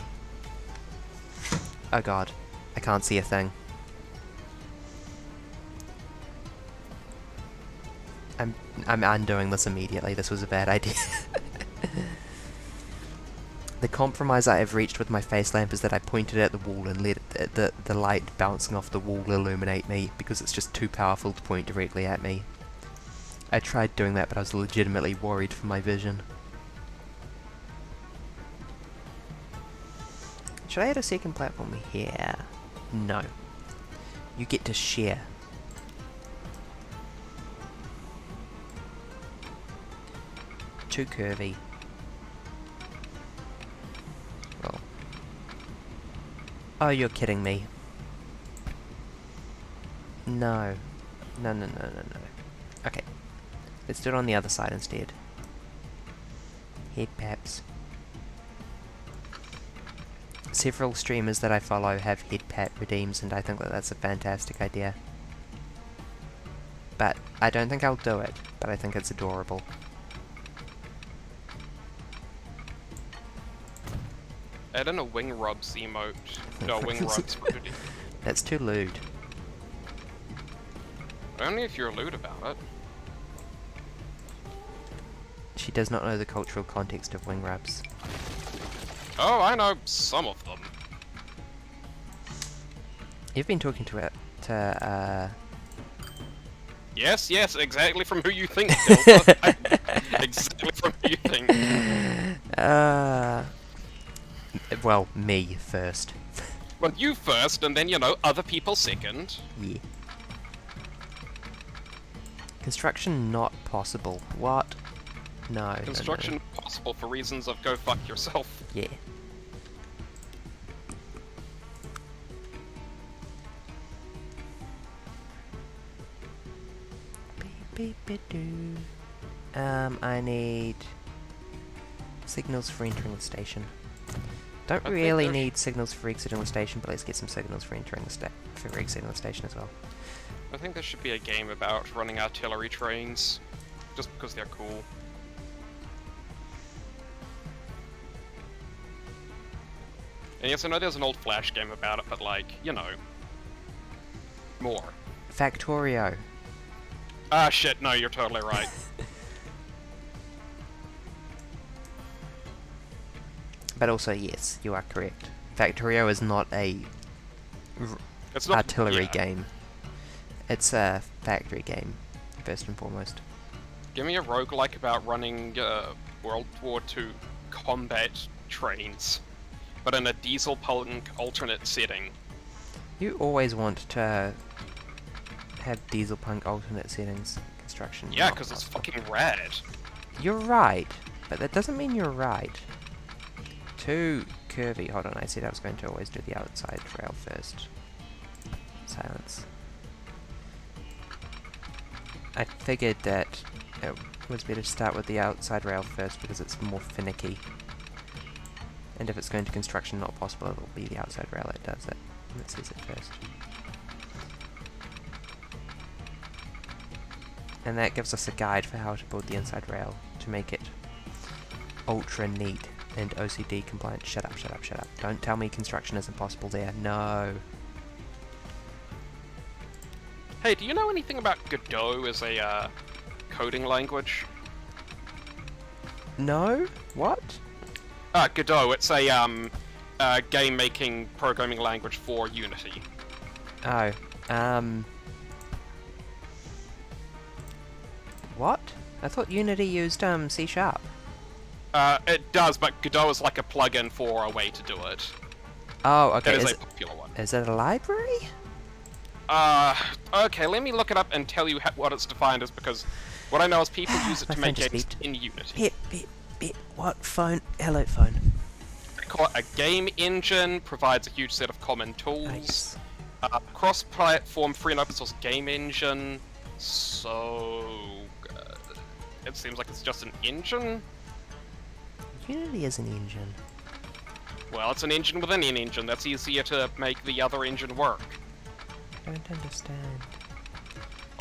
Oh god, I can't see a thing. I'm undoing this immediately, this was a bad idea. The compromise I have reached with my face lamp is that I point it at the wall and let the light bouncing off the wall illuminate me, because it's just too powerful to point directly at me. I tried doing that, but I was legitimately worried for my vision. Should I add a second platform here? No. You get to share. Too curvy. Well. Oh, you're kidding me. No. No, no, no, no, no. Okay. Let's do it on the other side instead. Head paps. Several streamers that I follow have head pat redeems, and I think that that's a fantastic idea. But I don't think I'll do it, but I think it's adorable. Add in a wing rubs emote. No, wing rubs redeem. That's too lewd. Only if you're lewd about it. She does not know the cultural context of wing rubs. Oh, I know some of them. You've been talking to Yes, yes, exactly from who you think, Dilbert. Exactly from who you think. well, me first. Well, you first, and then, you know, other people second. Yeah. Construction not possible. What? No. Construction No, possible for reasons of go fuck yourself. no. Yeah. Beep, beep, doo. I need signals for entering the station. Don't I think really there's- need signals for exiting the station, but let's get some signals for entering the for exiting the station as well. I think there should be a game about running artillery trains, just because they're cool. And yes, I know there's an old Flash game about it, but like, you know, more. Factorio. Ah shit, no, you're totally right. But also, yes, you are correct. Factorio is not a It's not artillery yeah. game. It's a factory game, first and foremost. Give me a roguelike about running World War II combat trains, but in a diesel punk alternate setting. You always want to have diesel punk alternate settings construction. Yeah, not because it's possible. fucking rad. You're right, but that doesn't mean you're right. Too curvy. Hold on, I said I was going to always do the outside rail first. Silence. I figured that it was better to start with the outside rail first because it's more finicky. And if it's going to construction not possible, it'll be the outside rail that does it. And it says it first. And that gives us a guide for how to build the inside rail to make it ultra neat and OCD compliant. Shut up, shut up, shut up. Don't tell me construction isn't possible there. No. Hey, do you know anything about Godot as a coding language? No? What? Godot, it's a game-making programming language for Unity. Oh. What? I thought Unity used C#. It does, but Godot is like a plugin for a way to do it. Oh, okay. That is Is a it, popular one. is it a library? Okay, let me look it up and tell you what it's defined as, because what I know is people use it My to phone make just games beeped. in Unity. Beep, beep, beep. What phone? Hello, phone. They call it a game engine, provides a huge set of common tools. Nice. Cross-platform free and open source game engine, so it seems like it's just an engine. Unity is an engine. Well, it's an engine within an engine. That's easier to make the other engine work. I don't understand.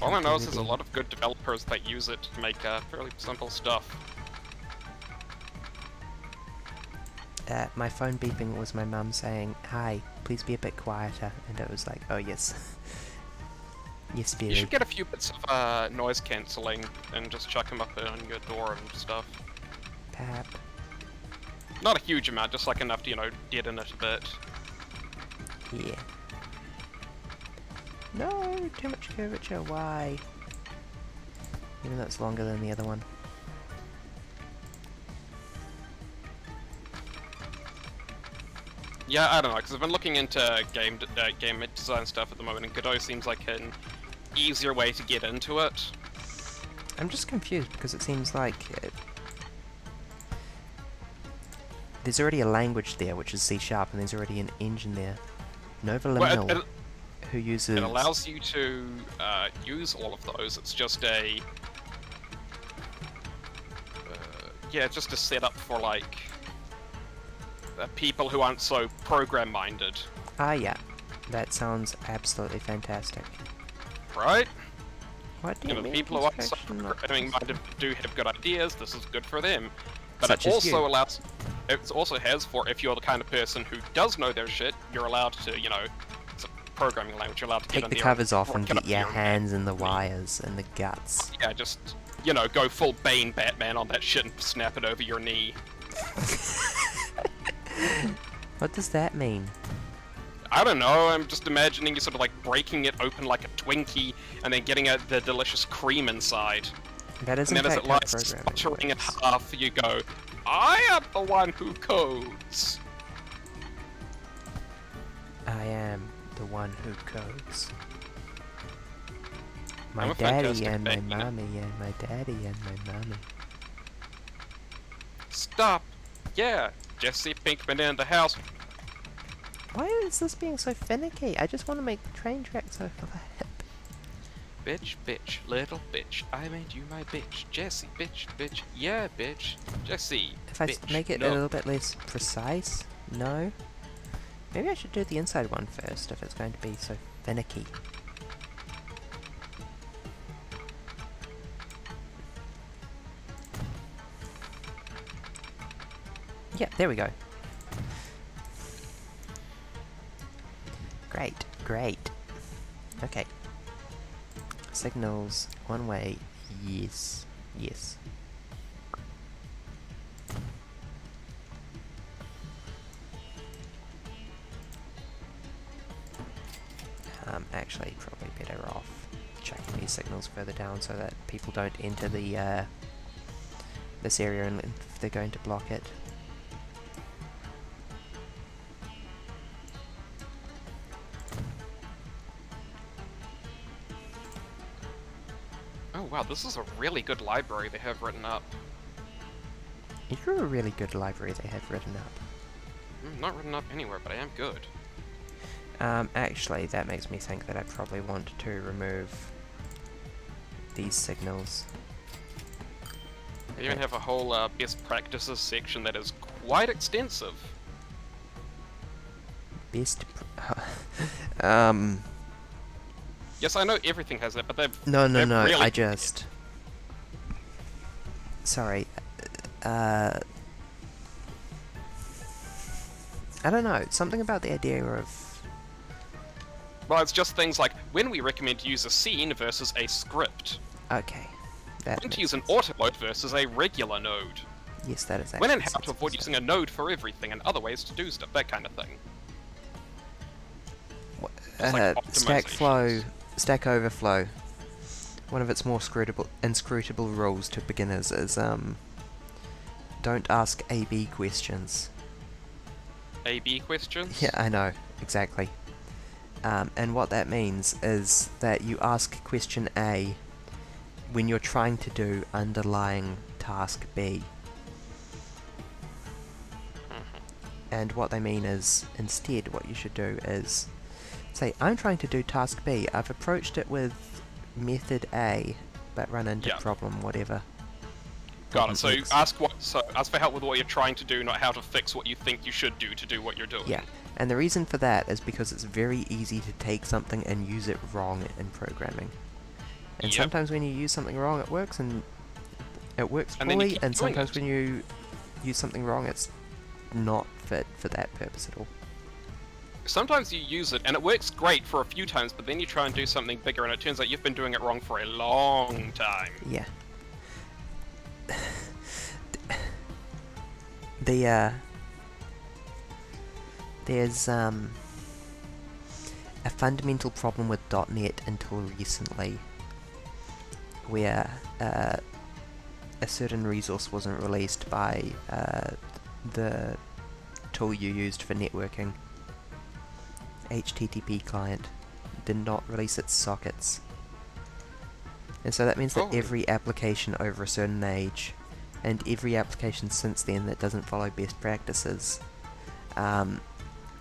All I know is there's a Unity. lot of good developers that use it to make fairly simple stuff. My phone beeping was my mum saying, "Hi, please be a bit quieter," and it was like, "Oh yes, yes, You very." should get a few bits of noise cancelling and just chuck them up on your door and stuff. Pap. Not a huge amount, just like enough to, you know, deaden it a bit. Yeah. No, too much curvature. Why? Even though it's longer than the other one. Yeah, I don't know, because I've been looking into game design stuff at the moment, and Godot seems like an easier way to get into it. I'm just confused because it seems like there's already a language there, which is C#, and there's already an engine there. Nova Well, Lamil, who uses... it allows you to use all of those. It's just a yeah, just a setup for like people who aren't so program-minded. Ah, yeah. That sounds absolutely fantastic. Right? What do You you know, mean? people who aren't so construction not programming-minded do have good ideas. This is good for them. But Such it as also you. allows... It also has for if you're the kind of person who does know their shit, you're allowed to, you know, it's a programming language, you're allowed to Take get the in there covers off and work get out your hands in the wires and the guts. Yeah, just, you know, go full Bane Batman on that shit and snap it over your knee. What does that mean? I don't know, I'm just imagining you sort of like breaking it open like a Twinkie and then getting the delicious cream inside. That is And in then as fact it how lies programming sputtering in works. half, you go, I am the one who codes. I am the one who codes. I'm My a daddy fantastic and my baby. mommy and my daddy and my mommy. Stop! Yeah, Jesse Pinkman in the house. Why is this being so finicky? I just want to make the train tracks overlap. Bitch, bitch, little bitch, I made you my bitch. Jesse, bitch, bitch, yeah, bitch. Jesse, If I bitch, make it no. a little bit less precise, no? Maybe I should do the inside one first if it's going to be so finicky. Yeah, there we go. Great, great. Okay. Signals, one way, yes, yes. Actually, probably better off chucking these signals further down so that people don't enter the this area and if they're going to block it. Oh wow, this is a really good library they have written up. You're a really good library they have written up. Not written up anywhere, but I am good. Actually, that makes me think that I probably want to remove these signals. They even have a whole best practices section that is quite extensive. Best. Yes, I know everything has that, but they've No, they've really I just. Sorry. I don't know. Something about the idea of. Well, it's just things like when we recommend to use a scene versus a script. Okay. That When to makes use an sense. auto load versus a regular node. Yes, that is actually When and how to sensible avoid stuff. using a node for everything and other ways to do stuff, that kind of thing. Just like Stack Flow, optimizations. Stack Overflow. One of its more inscrutable rules to beginners is don't ask A/B questions. A/B questions? Yeah, I know, exactly. And what that means is that you ask question A when you're trying to do underlying task B. And what they mean is, instead, what you should do is say, I'm trying to do task B. I've approached it with method A, but run into Yeah. problem whatever. Got it. So Problem you X. ask for help with what you're trying to do, not how to fix what you think you should do to do what you're doing. Yeah, and the reason for that is because it's very easy to take something and use it wrong in programming. And Yep. sometimes when you use something wrong, it works, and it works And then you fully, keep and doing sometimes it. when you use something wrong, it's not fit for that purpose at all. Sometimes you use it and it works great for a few times, but then you try and do something bigger and it turns out you've been doing it wrong for a long time. Yeah. There's a fundamental problem with .NET until recently, where a certain resource wasn't released by the tool you used for networking. HTTP client did not release its sockets. And so that means that Oh. every application over a certain age, and every application since then that doesn't follow best practices,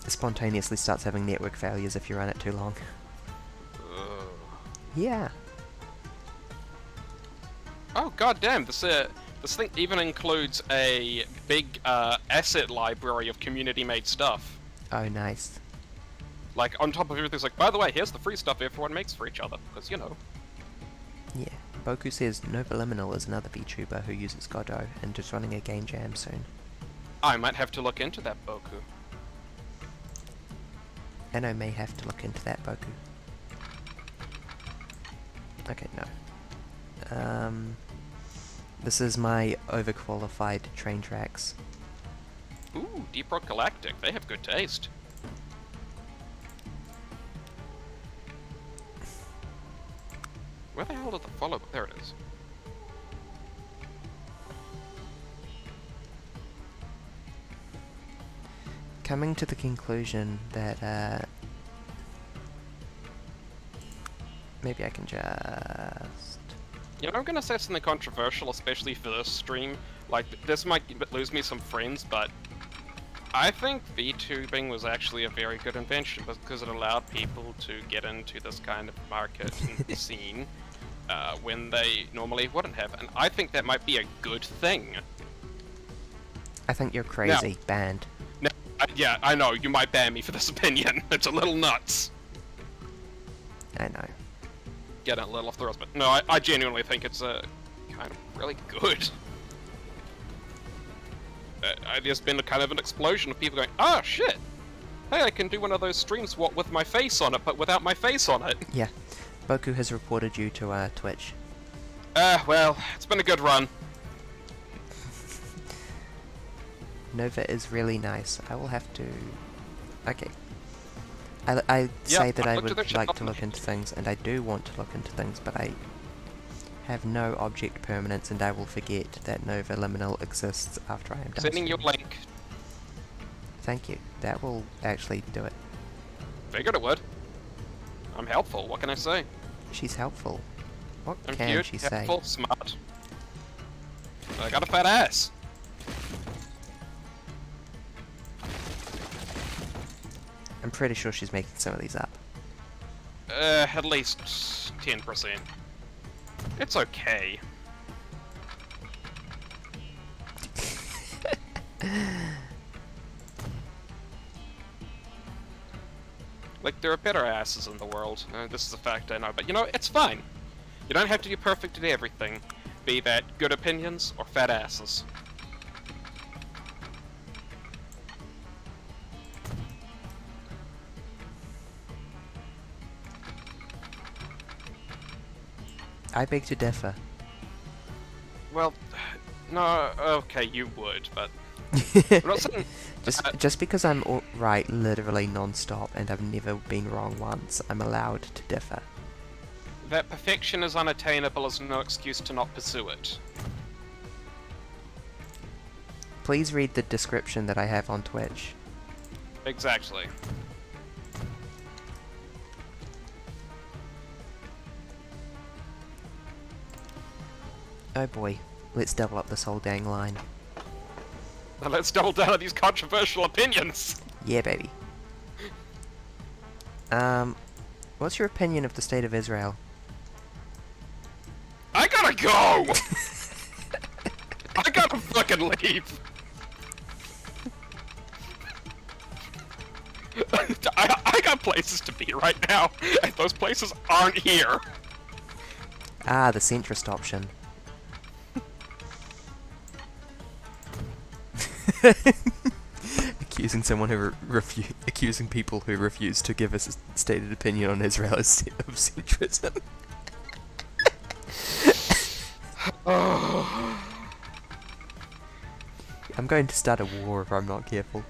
spontaneously starts having network failures if you run it too long. Ugh. Yeah. Oh goddamn! This thing even includes a big asset library of community-made stuff. Oh, nice. Like on top of everything, it's like, by the way, here's the free stuff everyone makes for each other, because you know. Yeah. Boku says Novaliminal is another VTuber who uses Godot and is running a game jam soon. I might have to look into that, Boku. And I may have to look into that, Boku. Okay, no. This is my overqualified train tracks. Ooh, Deep Rock Galactic. They have good taste. Where the hell did the follow? There it is. Coming to the conclusion that, maybe I can just... You know, I'm gonna say something controversial, especially for this stream. Like, this might lose me some friends, but I think VTubing was actually a very good invention because it allowed people to get into this kind of market and scene when they normally wouldn't have, and I think that might be a good thing. I think you're crazy. Banned. Now, yeah, I know, you might ban me for this opinion. It's a little nuts. I know. Getting a little off the rails, but no, I genuinely think it's kind of really good. There's been a kind of an explosion of people going, oh shit! Hey, I can do one of those streams with my face on it, but without my face on it. Yeah. Boku has reported you to Twitch. Well, it's been a good run. Nova is really nice. I will have to... Okay. I say that I looked at their would like shop to look into things, and I do want to look into things, but I have no object permanence, and I will forget that Nova Liminal exists after I am done. Sending you a streaming. link. Thank you. That will actually do it. Figured it would. I'm helpful, what can I say? She's helpful. What I'm can cute, she say? helpful, smart. I got a fat ass. I'm pretty sure she's making some of these up. At least 10%. It's okay. Like, there are better asses in the world. This is a fact I know, but you know, it's fine. You don't have to be perfect at everything, be that good opinions or fat asses. I beg to differ. Well, no, okay, you would, but I'm not saying. Just because I'm right literally non-stop and I've never been wrong once, I'm allowed to differ. That perfection is unattainable is no excuse to not pursue it. Please read the description that I have on Twitch. Exactly. Oh boy, let's double up this whole dang line. Now let's double down on these controversial opinions. Yeah, baby. What's your opinion of the state of Israel? I gotta go! I gotta fucking leave! I got places to be right now, and those places aren't here. Ah, the centrist option. Accusing someone who accusing people who refuse to give us a stated opinion on Israel of centrism. I'm going to start a war if I'm not careful.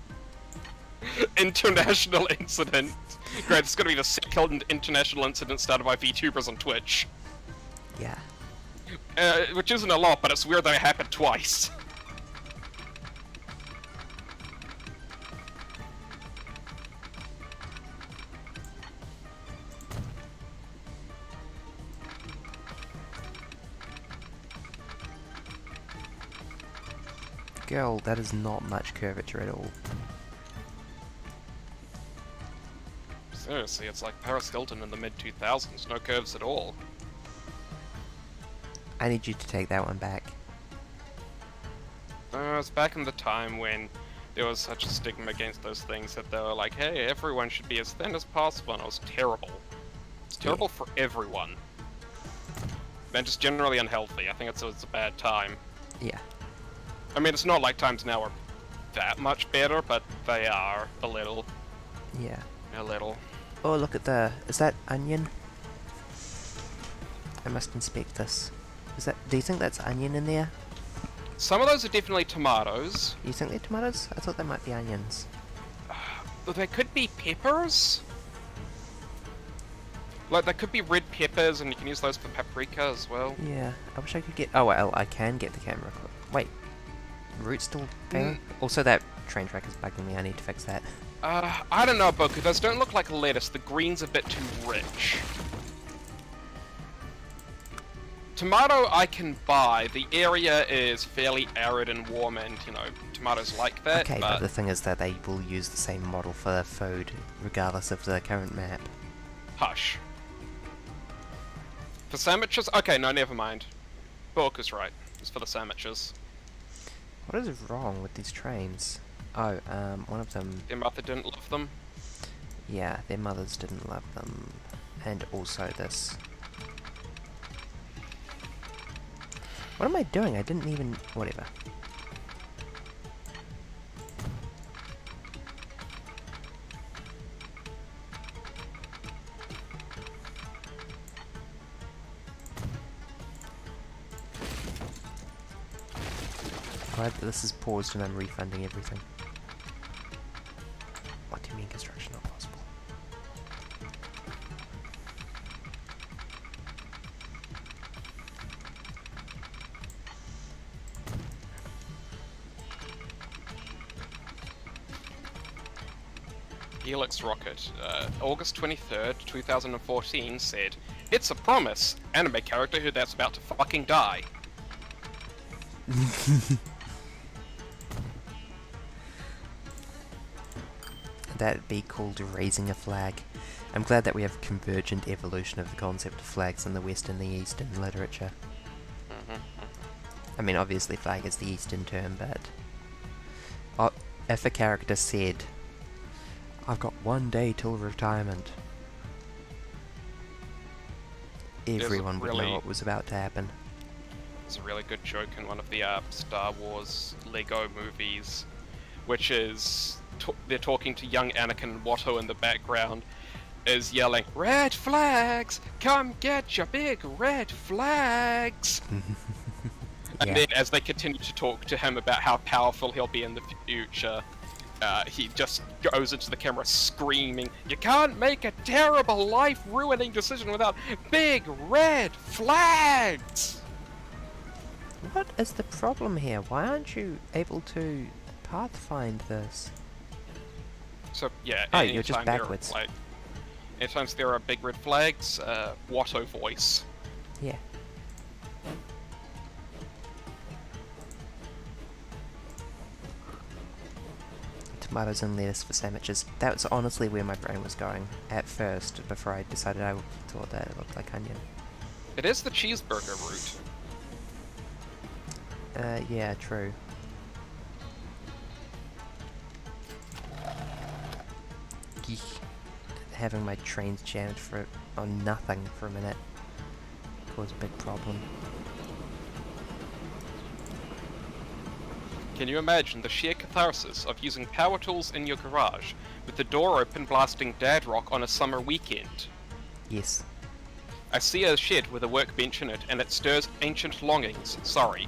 International incident. Great, it's gonna be the second international incident started by VTubers on Twitch. Yeah. Which isn't a lot, but it's weird that it happened twice. Girl, that is not much curvature at all. Seriously, it's like Paris Hilton in the mid-2000s, no curves at all. I need you to take that one back. It's back in the time when there was such a stigma against those things that they were like, hey, everyone should be as thin as possible, and it was terrible. It's terrible for everyone. And just generally unhealthy. I think it's a bad time. Yeah. I mean, it's not like times now are that much better, but they are a little. Yeah. A little. Oh, look at the... Is that onion? I must inspect this. Is that... Do you think that's onion in there? Some of those are definitely tomatoes. You think they're tomatoes? I thought they might be onions. But they could be peppers. Like, they could be red peppers, and you can use those for paprika as well. Yeah. I wish I could get... Oh, well, I can get the camera. Wait. Root's still there? Also, that train track is bugging me. I need to fix that. I don't know, Boku. Those don't look like lettuce. The green's a bit too rich. Tomato I can buy. The area is fairly arid and warm, and, you know, tomatoes like that. Okay, but the thing is that they will use the same model for their food, regardless of the current map. Hush. For sandwiches? Okay, no, never mind. Boku's right. It's for the sandwiches. What is wrong with these trains? Oh, one of them... Their mother didn't love them. Yeah, their mothers didn't love them. And also this. What am I doing? I didn't even... Whatever. Glad that this is paused and I'm refunding everything. What do you mean construction not possible? Helix Rocket, August 23rd, 2014 said, "It's a promise! Anime character who that's about to fucking die." That'd be called raising a flag. I'm glad that we have convergent evolution of the concept of flags in the West and the East in literature. I mean, obviously flag is the Eastern term, but... if a character said, I've got one day till retirement, everyone would know what was about to happen. There's a really good joke in one of the Star Wars Lego movies, which is... they're talking to young Anakin Watto in the background, is yelling, "Red flags! Come get your big red flags!" And then as they continue to talk to him about how powerful he'll be in the future, he just goes into the camera screaming, "You can't make a terrible life-ruining decision without big red flags!" What is the problem here? Why aren't you able to pathfind this? So yeah, oh, you're just backwards. Anytime there are big red flags, Watto voice. Yeah. Tomatoes and lettuce for sandwiches. That's honestly where my brain was going at first, before I decided I thought that it looked like onion. It is the cheeseburger route. Yeah, true. Geek. Having my trains jammed on nothing for a minute caused a big problem. Can you imagine the sheer catharsis of using power tools in your garage, with the door open blasting dad rock on a summer weekend? Yes. I see a shed with a workbench in it, and it stirs ancient longings. Sorry.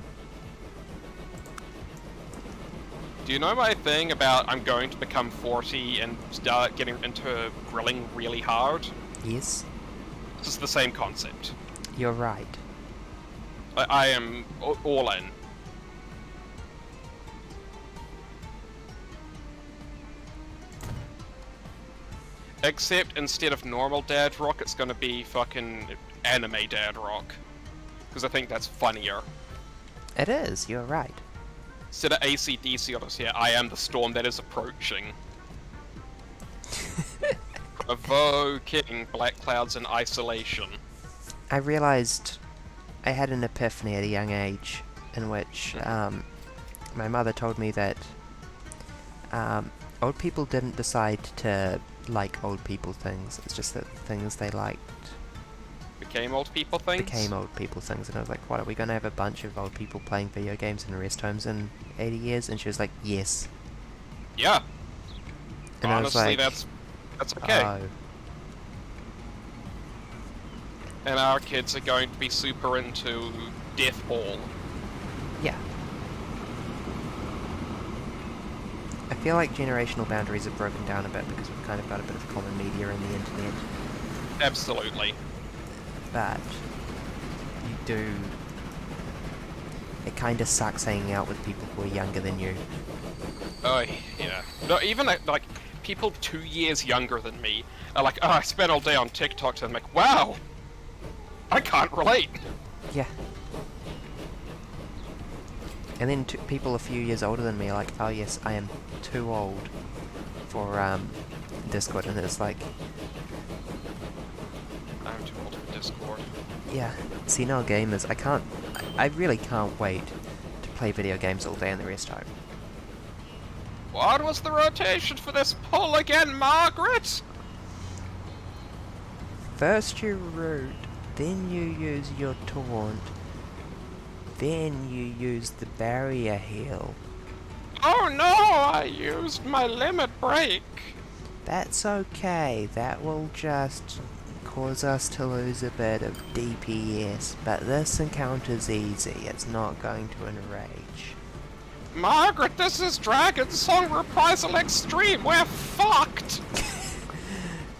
Do you know my thing about I'm going to become 40 and start getting into grilling really hard? Yes. This is the same concept. You're right. I am all in. Except instead of normal dad rock, it's gonna be fucking anime dad rock. Because I think that's funnier. It is, you're right. Instead of AC/DC on us here, I am the storm that is approaching. Evoking black clouds in isolation. I realized I had an epiphany at a young age in which my mother told me that old people didn't decide to like old people things. It's just that things they liked Became old people things? became old people things. And I was like, what, are we going to have a bunch of old people playing video games in rest homes in 80 years? And she was like, yes. Yeah. And I was Honestly, like, that's okay. oh. And our kids are going to be super into Death Ball. Yeah. I feel like generational boundaries have broken down a bit because we've kind of got a bit of common media in the internet. Absolutely. But you do... It kind of sucks hanging out with people who are younger than you. Oh, yeah. No, even like people 2 years younger than me are like, oh, I spent all day on TikTok, and I'm like, wow! I can't relate! Yeah. And then people a few years older than me are like, oh yes, I am too old for Discord, and it's like, I'm too old for Discord. yeah, senile gamers, I really can't wait to play video games all day in the rest home. What was the rotation for this pull again, Margaret? First you root, then you use your taunt, then you use the barrier heal. Oh no, I used my limit break. That's okay, that will just cause us to lose a bit of DPS, but this encounter's easy, it's not going to enrage. Margaret, this is Dragon Song Reprisal Extreme, we're fucked!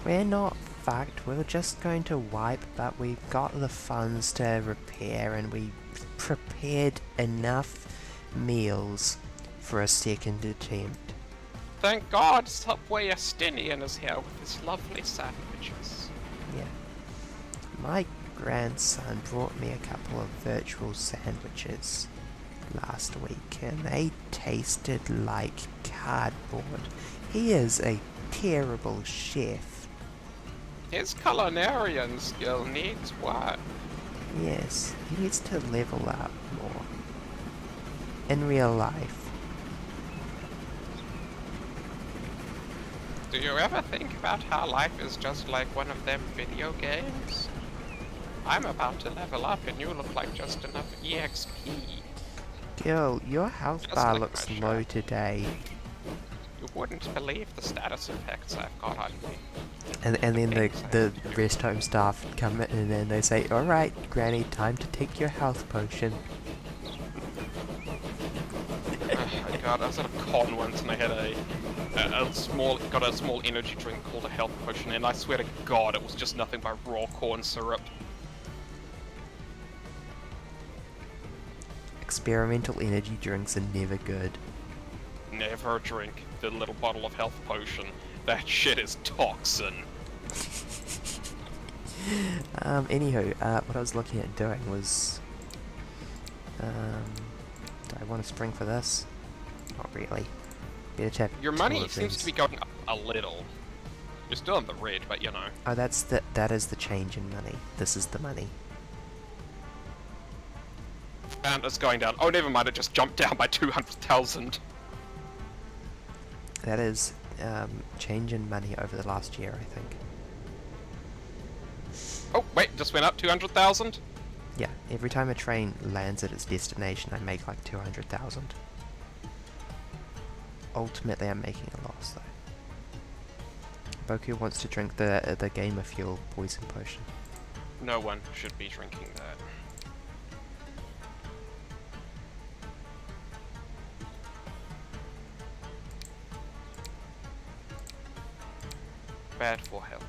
We're not fucked, we're just going to wipe, but we've got the funds to repair and we prepared enough meals for a second attempt. Thank God Subway Estinian is here with his lovely sandwiches. Yeah. My grandson brought me a couple of virtual sandwiches last week and they tasted like cardboard. He is a terrible chef. His culinarian skill needs work. Yes, he needs to level up more. In real life. Do you ever think about how life is just like one of them video games? I'm about to level up and you look like just enough EXP. Girl, your health Just bar like looks my low shirt. today. You wouldn't believe the status effects I've got on me. And then Thanks, the I do. rest home staff come in and then they say, alright, Granny, time to take your health potion. Oh my god, I was at a con once and I had a small energy drink called a health potion, and I swear to God, it was just nothing but raw corn syrup. Experimental energy drinks are never good. Never drink the little bottle of health potion. That shit is toxin. Anywho, what I was looking at doing was... do I want to spring for this? Not really. Better to have Your two money of seems these. to be going up a little. You're still in the red, but you know. Oh, that is the change in money. This is the money. And it's going down. Oh, never mind, it just jumped down by 200,000. That is change in money over the last year, I think. Oh, wait, just went up 200,000? Yeah, every time a train lands at its destination, I make like 200,000. Ultimately, I'm making a loss, though. Boku wants to drink the Gamer Fuel poison potion. No one should be drinking that. Bad for health.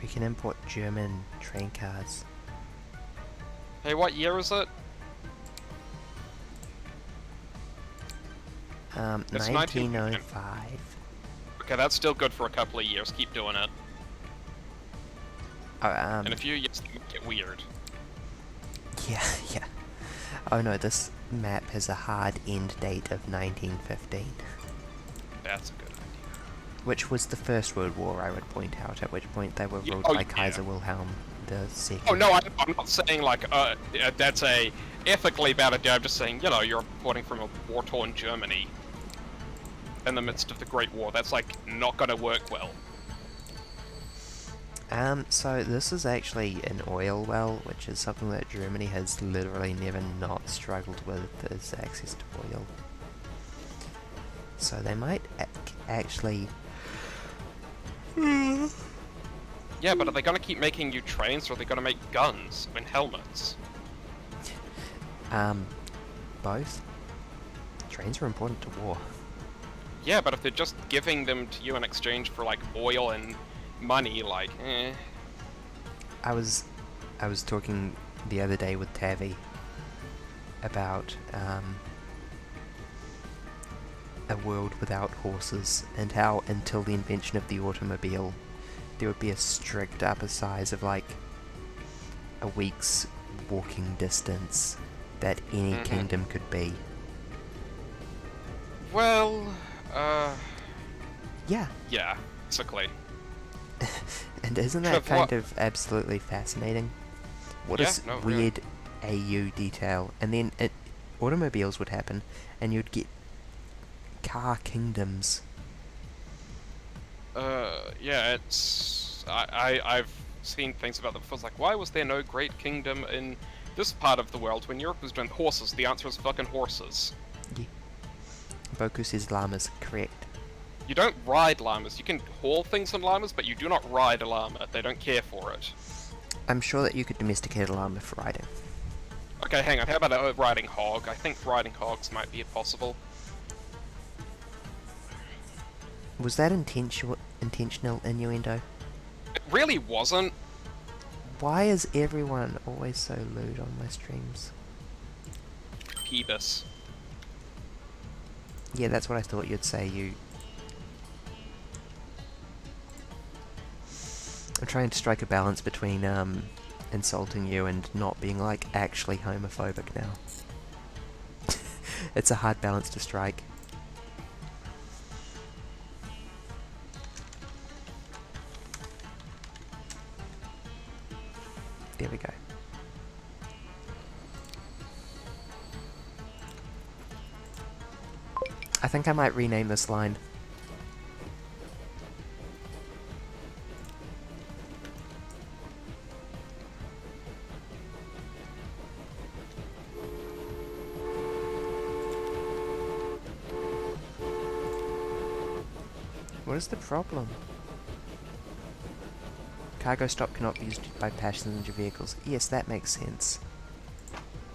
We can import German train cars. Hey, what year is it? It's 1905. Okay, that's still good for a couple of years. Keep doing it. Oh, In a few years, it might get weird. yeah, yeah. Oh no, this map has a hard end date of 1915, That's a good idea. which was the First World War, I would point out, at which point they were Yeah, ruled oh, by yeah. Kaiser Wilhelm II. Oh no, I'm not saying like that's a ethically bad idea. I'm just saying, you know, you're reporting from a war-torn Germany in the midst of the Great War. That's like not gonna work well. So this is actually an oil well, which is something that Germany has literally never not struggled with, is access to oil. So they might actually... Yeah, but are they gonna keep making new trains, or are they gonna make guns and helmets? Both. Trains are important to war. Yeah, but if they're just giving them to you in exchange for like oil and money, like, I was talking the other day with Tavi about a world without horses, and how until the invention of the automobile there would be a strict upper size of like a week's walking distance that any kingdom could be. well, Yeah. yeah, basically. And isn't that Trev, kind what- of absolutely fascinating? What Yeah, is no, really. weird AU detail? And then automobiles would happen, and you'd get car kingdoms. Yeah, it's... I've seen things about them before. It's like, why was there no great kingdom in this part of the world when Europe was doing horses? The answer is fucking horses. Yeah. Boku says llamas, correct. You don't ride llamas. You can haul things on llamas, but you do not ride a llama. They don't care for it. I'm sure that you could domesticate a llama for riding. Okay, hang on. How about a riding hog? I think riding hogs might be possible. Was that intentional innuendo? It really wasn't. Why is everyone always so lewd on my streams? Peebus. Yeah, that's what I thought you'd say, you... I'm trying to strike a balance between, insulting you and not being, like, actually homophobic now. It's a hard balance to strike. There we go. I think I might rename this line. What is the problem? Cargo stop cannot be used by passenger vehicles. Yes, that makes sense.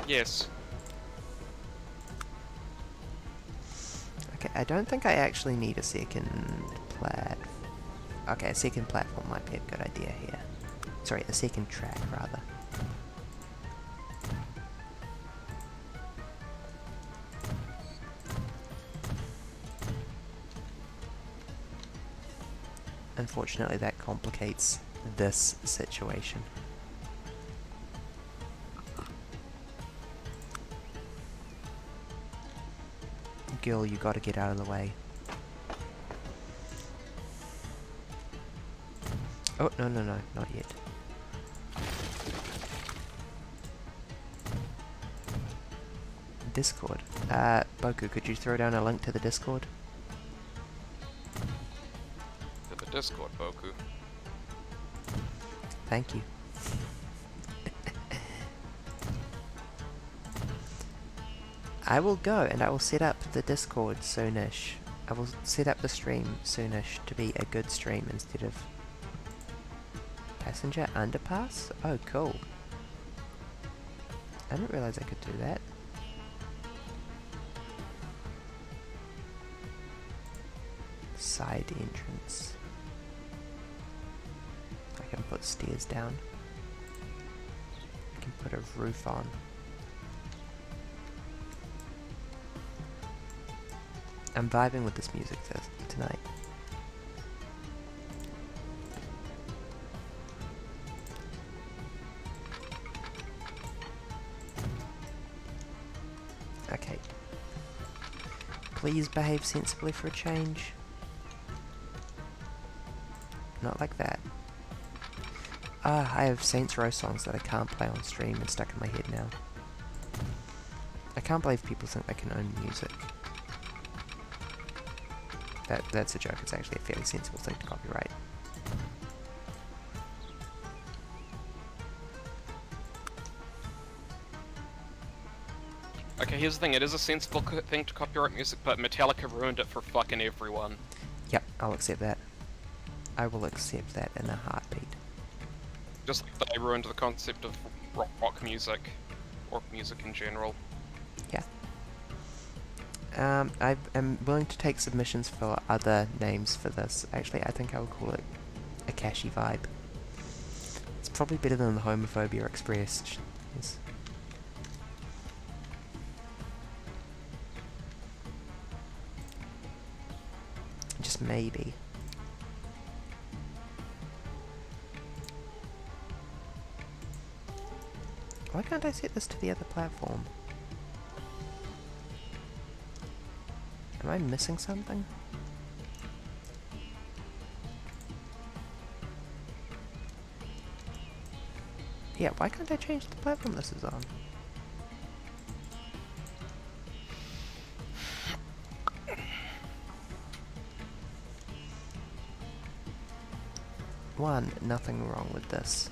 Yes. Okay, I don't think I actually need a second Okay, a second platform might be a good idea here. Sorry, a second track, rather. Unfortunately, that complicates this situation. Girl, you gotta get out of the way. Oh, no, no, no, not yet. Discord. Boku, could you throw down a link to the Discord? To the Discord, Boku. Thank you. I will go and I will set up the Discord soonish. I will set up the stream soonish to be a good stream instead of passenger underpass? Oh, cool. I didn't realize I could do that. Side entrance. I can put stairs down. I can put a roof on. I'm vibing with this music tonight. Okay. Please behave sensibly for a change. Not like that. Ah, I have Saints Row songs that I can't play on stream and stuck in my head now. I can't believe people think they can own music. That's a joke, it's actually a fairly sensible thing to copyright. Okay, here's the thing, it is a sensible thing to copyright music, but Metallica ruined it for fucking everyone. Yep, I'll accept that. I will accept that in a heartbeat. Just like they ruined the concept of rock music, or music in general. Yeah. I am willing to take submissions for other names for this. Actually, I think I would call it Akashi Vibe. It's probably better than the Homophobia Express. Yes. Just maybe. Why can't I set this to the other platform? Am I missing something? Yeah, why can't I change the platform this is on? One, nothing wrong with this.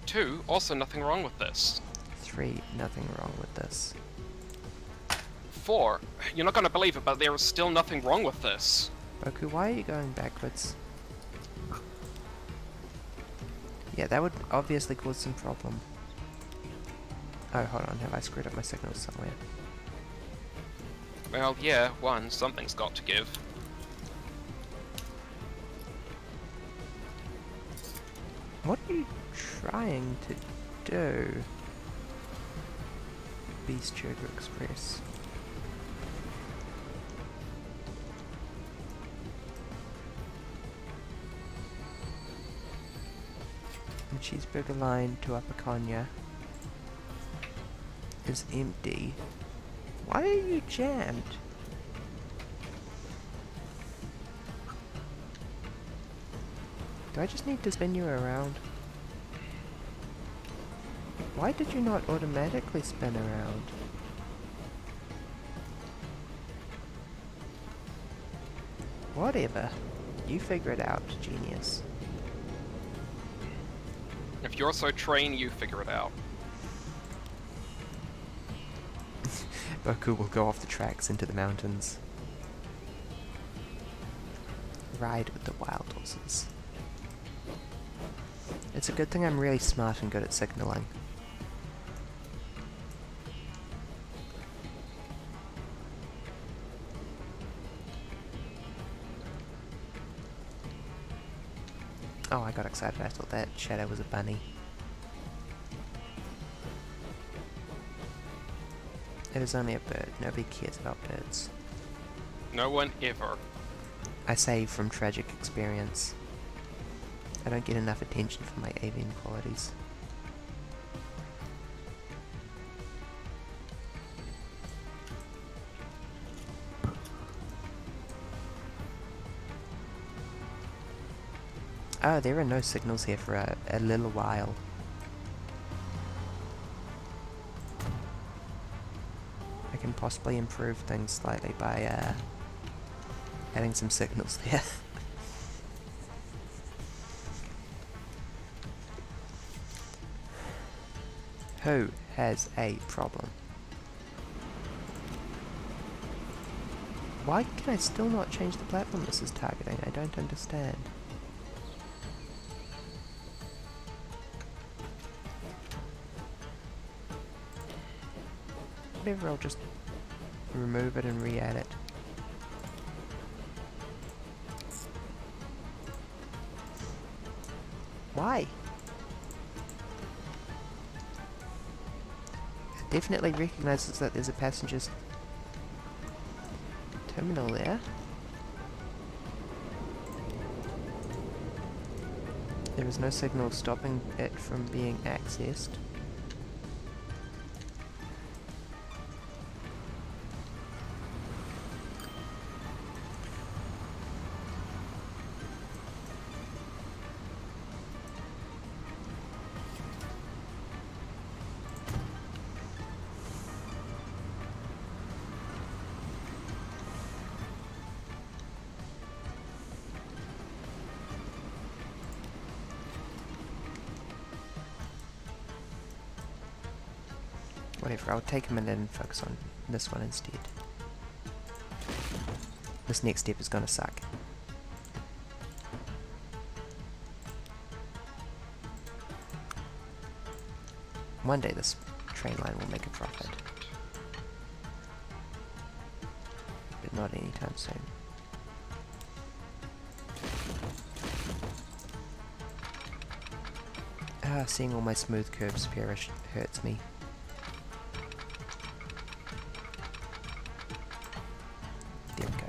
2, also nothing wrong with this. 3, nothing wrong with this. 4, you're not gonna believe it, but there is still nothing wrong with this. Boku, why are you going backwards? Yeah, that would obviously cause some problem. Oh, hold on, have I screwed up my signals somewhere? Well, yeah, 1, something's got to give. What are you trying to do? Beast Sugar Express. The cheeseburger line to Upper Konya is empty. Why are you jammed? Do I just need to spin you around? Why did you not automatically spin around? Whatever. You figure it out, genius. If you're so trained, you figure it out. Boku will go off the tracks into the mountains. Ride with the wild horses. It's a good thing I'm really smart and good at signaling. Oh, I got excited. I thought that shadow was a bunny. It is only a bird. Nobody cares about birds. No one ever. I say from tragic experience. I don't get enough attention for my avian qualities. Oh, there are no signals here for a little while. I can possibly improve things slightly by adding some signals there. Who has a problem? Why can I still not change the platform this is targeting? I don't understand. Whatever, I'll just remove it and re-add it. Why? It definitely recognizes that there's a passenger's terminal there. There is no signal stopping it from being accessed. Whatever, I'll take a minute and focus on this one instead. This next step is gonna suck. One day this train line will make a profit. But not anytime soon. Seeing all my smooth curves perish hurts me. There we go.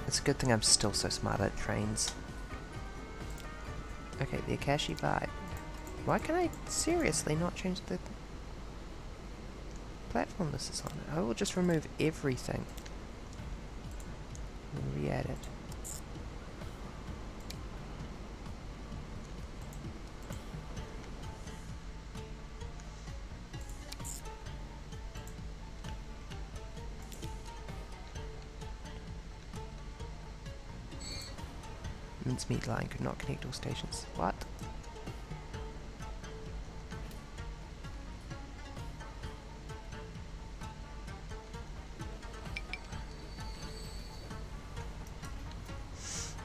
It's a good thing I'm still so smart at trains. Okay, the Akashi vibe. Why can I seriously not change the platform this is on? I will just remove everything and re-add it. Mincemeat line could not connect all stations. What?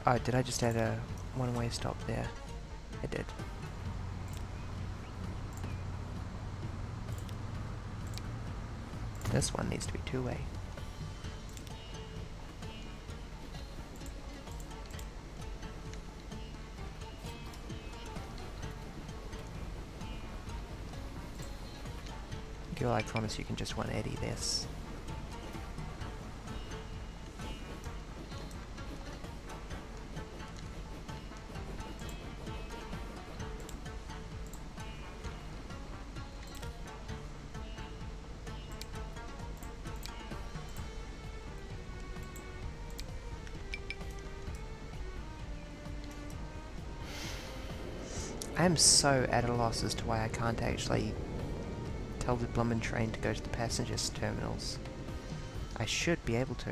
Oh, did I just add a one-way stop there? I did. This one needs to be two-way. Girl, I promise you can just 180 this. I am so at a loss as to why I can't actually tell the bloomin' train to go to the passengers' terminals. I should be able to.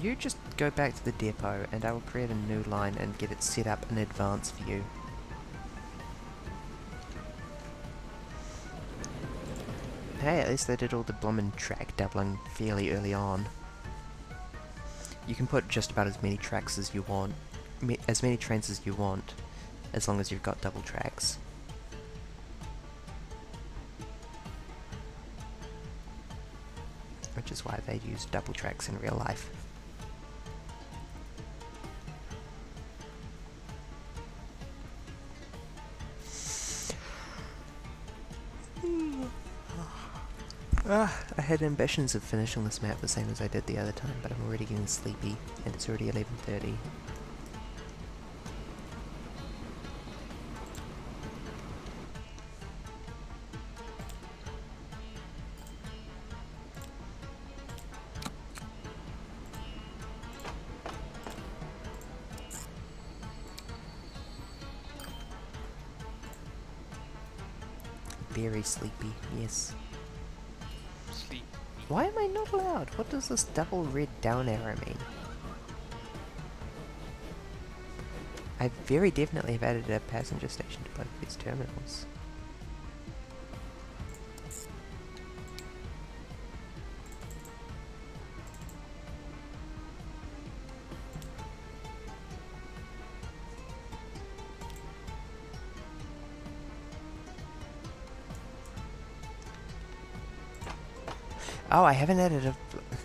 You just go back to the depot and I will create a new line and get it set up in advance for you. Hey, at least they did all the bloomin' track doubling fairly early on. You can put just about as many tracks as you want, as many trains as you want, as long as you've got double tracks. Which is why they use double tracks in real life. I had ambitions of finishing this map the same as I did the other time, but I'm already getting sleepy, and it's already 11:30. Very sleepy, yes. Sleep. Why am I not allowed? What does this double red down arrow mean? I very definitely have added a passenger station to both of these terminals. Oh, I haven't added a...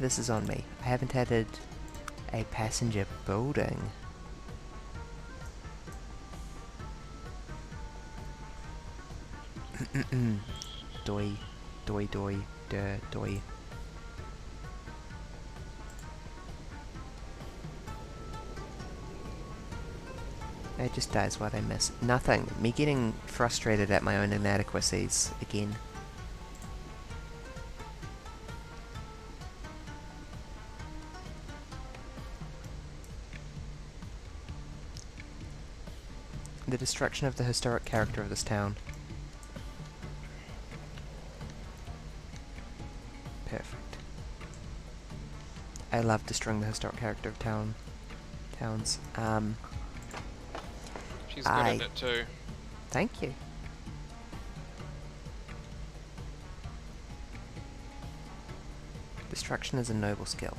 This is on me. I haven't added a passenger building. Doi. Doi doi. Der doi. It just dies what I miss. Nothing. Me getting frustrated at my own inadequacies again. The destruction of the historic character of this town. Perfect. I love destroying the historic character of towns. She's good at it too. Thank you. Destruction is a noble skill.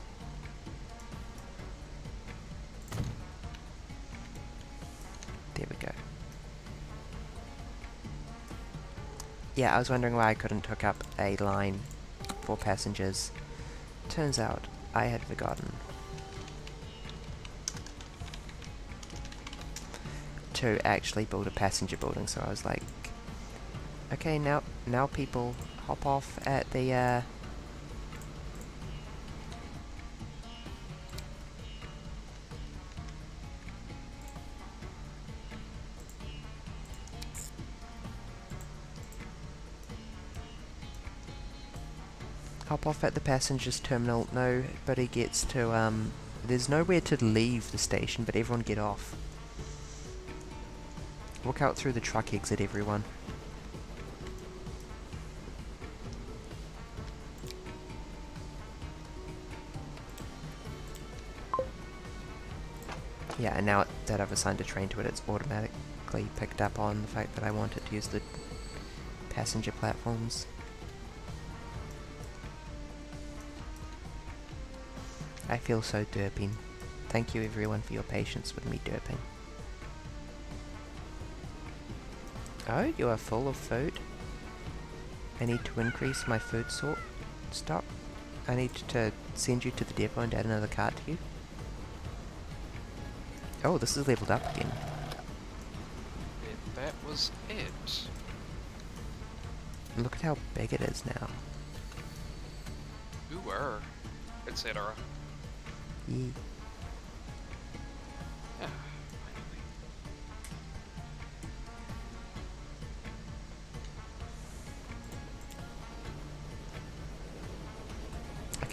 There we go. Yeah, I was wondering why I couldn't hook up a line for passengers. Turns out I had forgotten to actually build a passenger building, so I was like, okay, now people hop off at the passengers terminal. Nobody gets to there's nowhere to leave the station, but everyone get off. Walk out through the truck exit, everyone. Yeah, and now that I've assigned a train to it, it's automatically picked up on the fact that I want it to use the passenger platforms. I feel so derping. Thank you everyone for your patience with me derping. Oh, you are full of food? I need to increase my food stock. I need to send you to the depot and add another cart to you. Oh, this is leveled up again. That was it. Look at how big it is now. Who were, etc. Yeah. Yeah,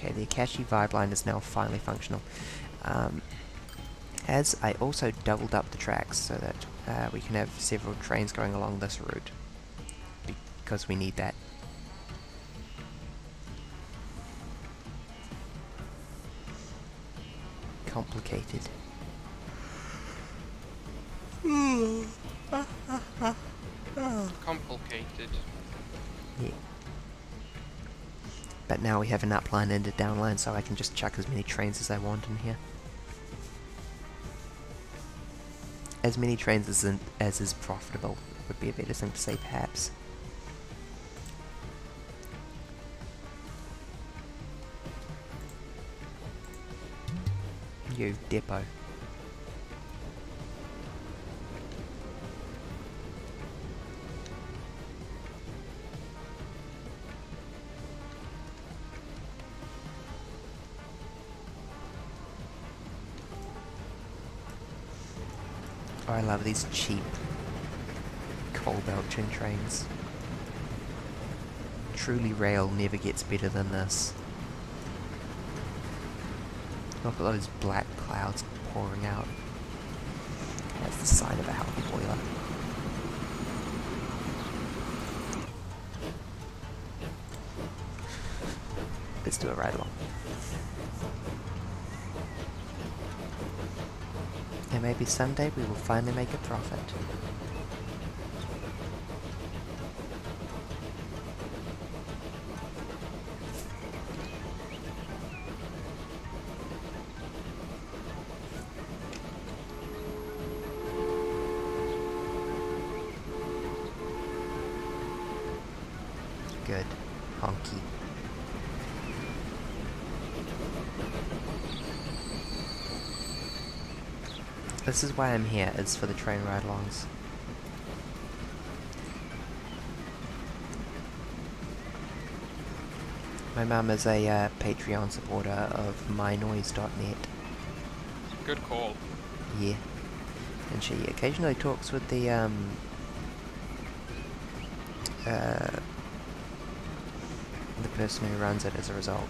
Okay, the Akashi Vibe line is now finally functional. As I also doubled up the tracks so that we can have several trains going along this route, because we need that. Complicated. complicated. Yeah. But now we have an upline and a downline, so I can just chuck as many trains as I want in here. As many trains as is profitable would be a better thing to say, perhaps. You depot. Oh, I love these cheap coal-belching trains. Truly rail never gets better than this. Look at those black clouds pouring out. That's the sign of a healthy boiler. Let's do a ride along. And maybe someday we will finally make a profit. Good. Honky. This is why I'm here, is for the train ride-alongs. My mum is a Patreon supporter of mynoise.net. Good call. Yeah. And she occasionally talks with the person who runs it as a result.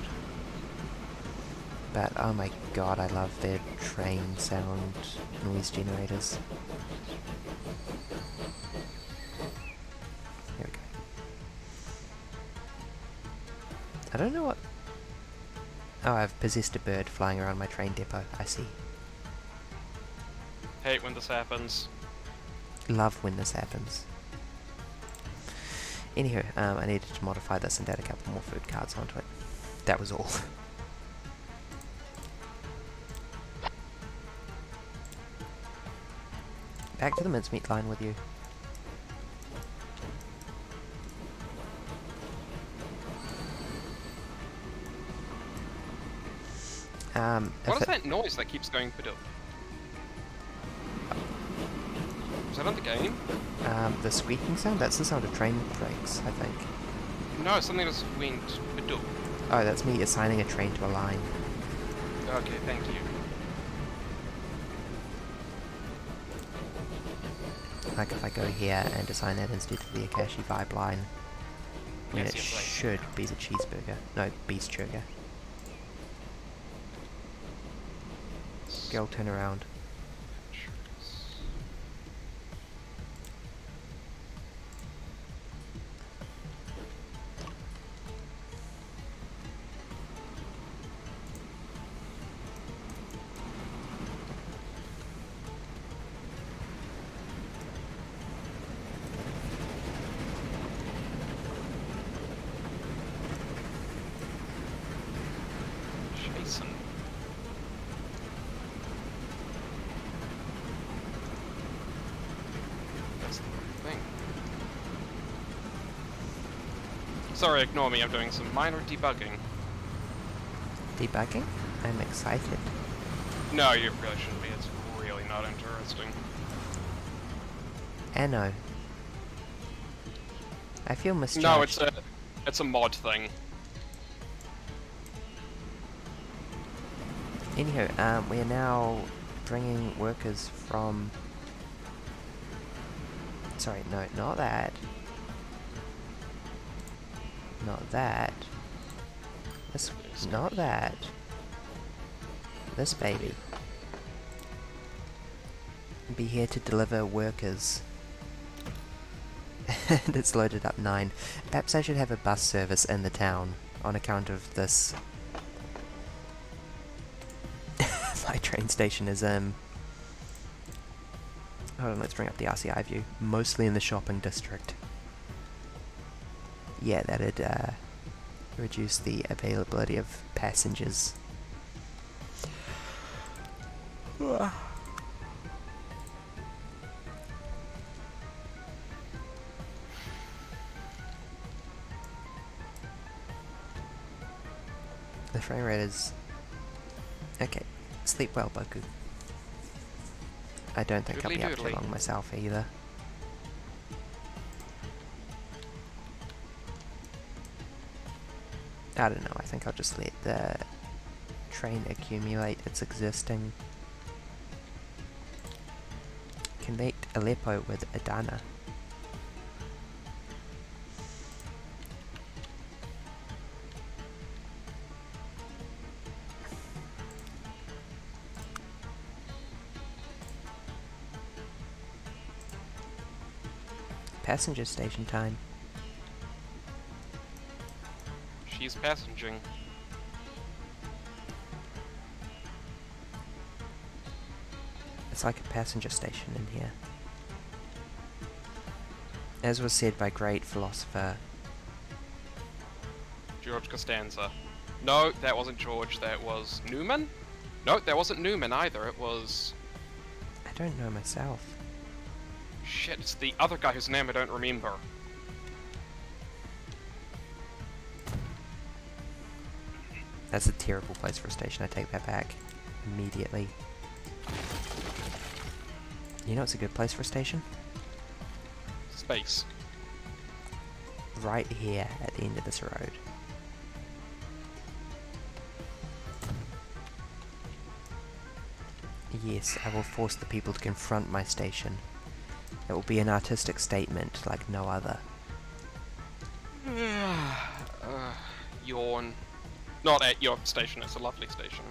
But oh my god, I love their train sound noise generators. Here we go. I don't know what... Oh, I've possessed a bird flying around my train depot, I see. Hate when this happens. Love when this happens. Anywho, I needed to modify this and add a couple more food cards onto it. That was all. Back to the mincemeat line with you. What is that noise that keeps going badoo? Is that on the game? The squeaking sound? That's the sound of train brakes, I think. No, something just went badoo. Oh, that's me assigning a train to a line. Okay, thank you. Like if I go here and assign that instead to the Akashi vibe line, when Yes, it yes, right. should be the cheeseburger. No, beast burger. Girl, turn around. Jason. That's the thing. Sorry, ignore me, I'm doing some minor debugging. Debugging? I'm excited. No, you really shouldn't be, it's really not interesting. Anno. I feel misjudged. No, it's a mod thing. Anywho, we are now bringing workers from... Sorry, no, not that. Not that. This, not that. This baby. Be here to deliver workers. And it's loaded up 9. Perhaps I should have a bus service in the town on account of this. My train station is hold on, let's bring up the RCI view. Mostly in the shopping district. Yeah, that'd reduce the availability of passengers. The frame rate is... Okay, sleep well, Boku. I don't think I'll be up too Doodly-doodly. long myself either. I don't know, I think I'll just let the train accumulate its existing... Connect Aleppo with Adana. Passenger station time. She's passenging. It's like a passenger station in here. As was said by great philosopher... George Costanza. No, that wasn't George, that was Newman? No, that wasn't Newman either, it was... I don't know myself. Shit, it's the other guy whose name I don't remember. That's a terrible place for a station, I take that back. Immediately. You know it's a good place for a station? Space. Right here at the end of this road. Yes, I will force the people to confront my station. It will be an artistic statement like no other. Yawn. Not at your station, it's a lovely station.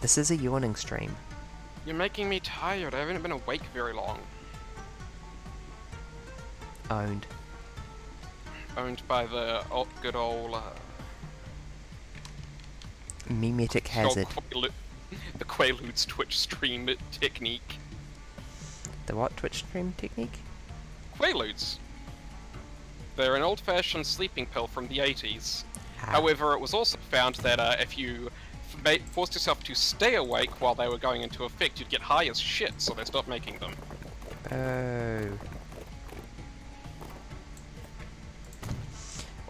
This is a yawning stream. You're making me tired, I haven't been awake very long. Owned. Owned by the good old... Mimetic hazard. The Quaaludes Twitch stream technique. The what Twitch stream technique? Quaaludes. They're an old-fashioned sleeping pill from the 80s. Ah. However, it was also found that if you forced yourself to stay awake while they were going into effect, you'd get high as shit, so they stopped making them. Oh.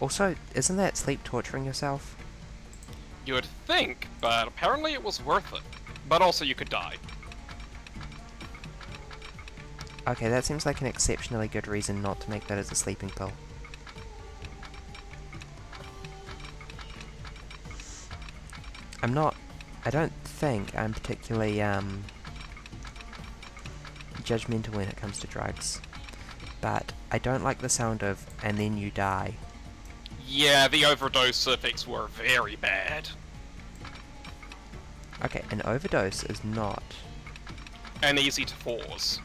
Also, isn't that sleep torturing yourself? You would think, but apparently it was worth it. But also you could die. Okay, that seems like an exceptionally good reason not to make that as a sleeping pill. I don't think I'm particularly, judgmental when it comes to drugs. But I don't like the sound of, and then you die. Yeah, the overdose effects were very bad. Okay, an overdose is not. And easy to force.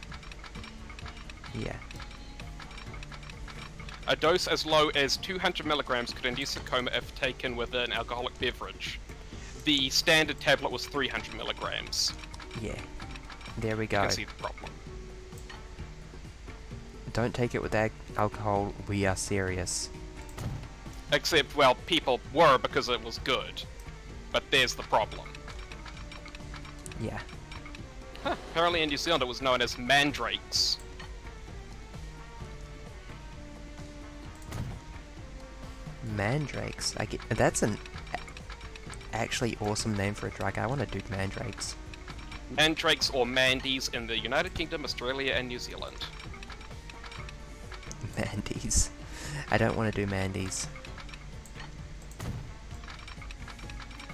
Yeah. A dose as low as 200 milligrams could induce a coma if taken with an alcoholic beverage. The standard tablet was 300 milligrams. Yeah. There we You go. can see the problem. Don't take it with alcohol, we are serious. Except, well, people were because it was good. But there's the problem. Yeah. Huh. Apparently in New Zealand it was known as mandrakes. Mandrakes. That's an actually awesome name for a drug. I want to do mandrakes. Mandrakes or mandies in the United Kingdom, Australia and New Zealand. Mandies. I don't want to do mandies.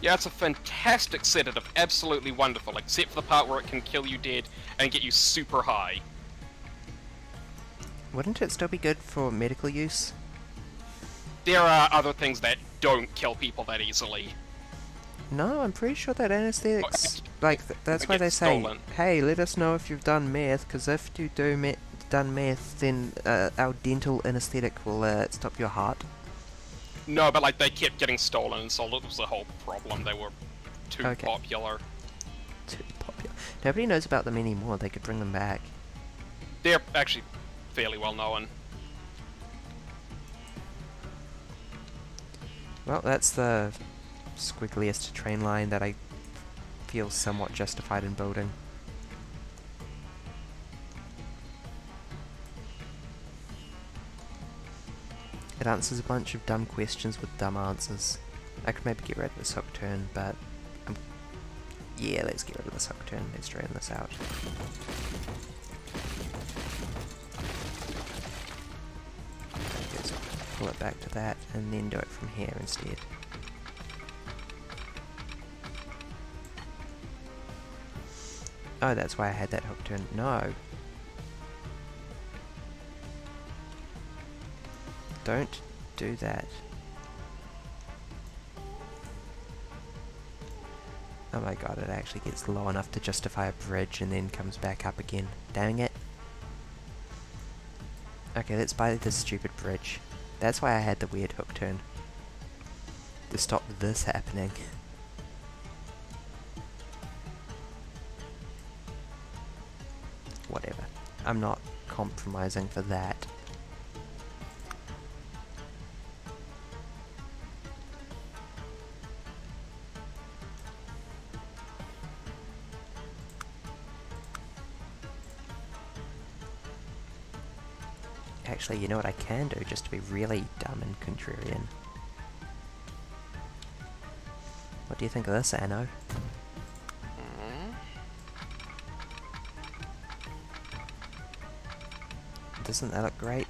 Yeah, it's a fantastic sedative, absolutely wonderful, except for the part where it can kill you dead and get you super high. Wouldn't it still be good for medical use? There are other things that don't kill people that easily. No, I'm pretty sure that anesthetics, that's why get they say, stolen. hey, let us know if you've done meth, because if you done meth, then our dental anesthetic will stop your heart. No, but like they kept getting stolen and sold. It was the whole problem. They were too Okay. popular. Too popular. Nobody knows about them anymore. They could bring them back. They're actually fairly well known. Well, that's the squiggliest train line that I feel somewhat justified in building. It answers a bunch of dumb questions with dumb answers. I could maybe get rid of this hook turn, but yeah, let's get rid of this hook turn. Let's straighten this out. Let's pull it back to that, and then do it from here instead. Oh, that's why I had that hook turn. No. Don't do that. Oh my god, it actually gets low enough to justify a bridge and then comes back up again. Dang it. Okay, let's buy this stupid bridge. That's why I had the weird hook turn. To stop this happening. Whatever. I'm not compromising for that. Actually, you know what I can do, just to be really dumb and contrarian? What do you think of this, Anno? Doesn't that look great?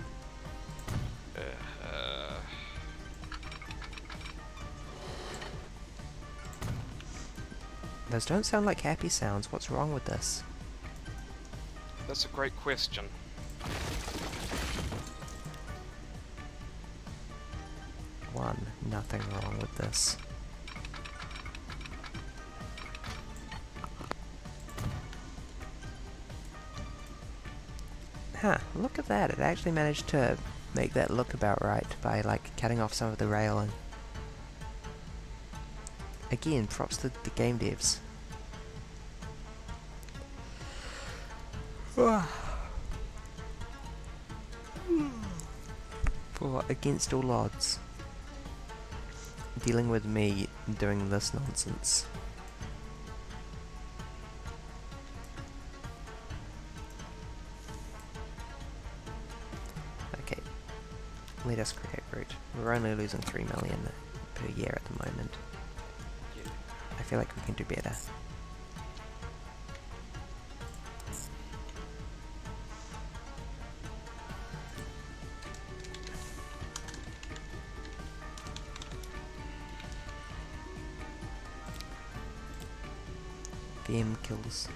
Those don't sound like happy sounds. What's wrong with this? That's a great question. Nothing wrong with this. Huh, look at that. It actually managed to make that look about right by, like, cutting off some of the railing. Again, props to the game devs. For against all odds, dealing with me doing this nonsense. Okay, let us create route. We're only losing 3 million per year at the moment. Yeah. I feel like we can do better. VM kills.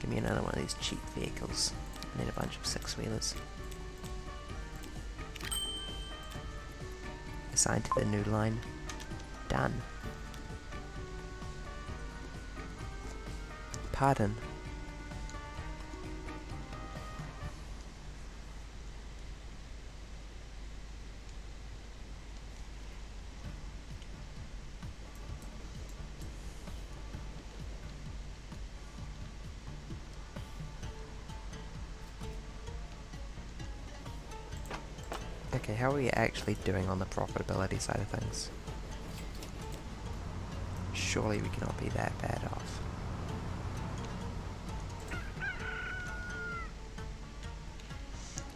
Give me another one of these cheap vehicles. I need a bunch of six-wheelers. Assigned to the new line. Done. Pardon. Okay, how are we actually doing on the profitability side of things? Surely we cannot be that bad off.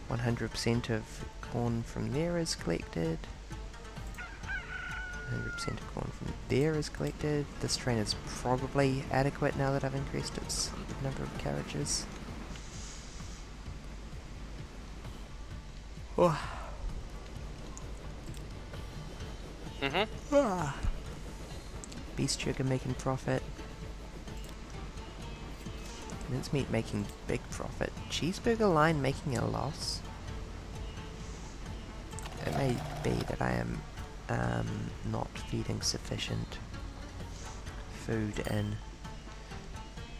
%100 of corn from there is collected. 100% of corn from there is collected. This train is probably adequate now that I've increased its number of carriages. Oh. Beast sugar making profit. Mincemeat making big profit. Cheeseburger line making a loss. It may be that I am not feeding sufficient food in,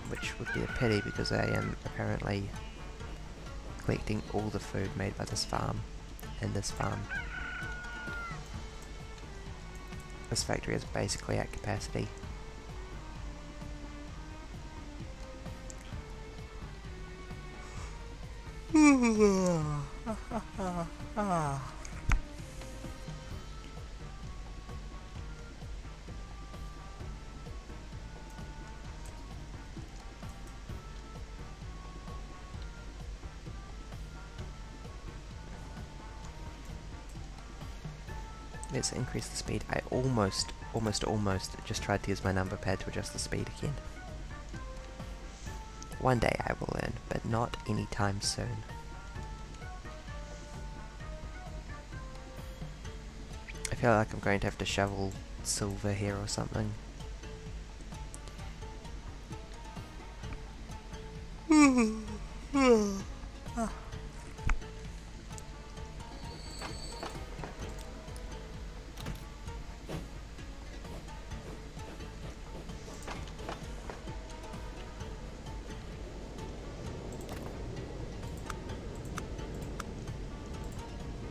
which would be a pity because I am apparently collecting all the food made by this farm and this farm. This factory is basically at capacity. Let's increase the speed. I almost just tried to use my number pad to adjust the speed again. One day I will learn, but not anytime soon. I feel like I'm going to have to shovel silver here or something.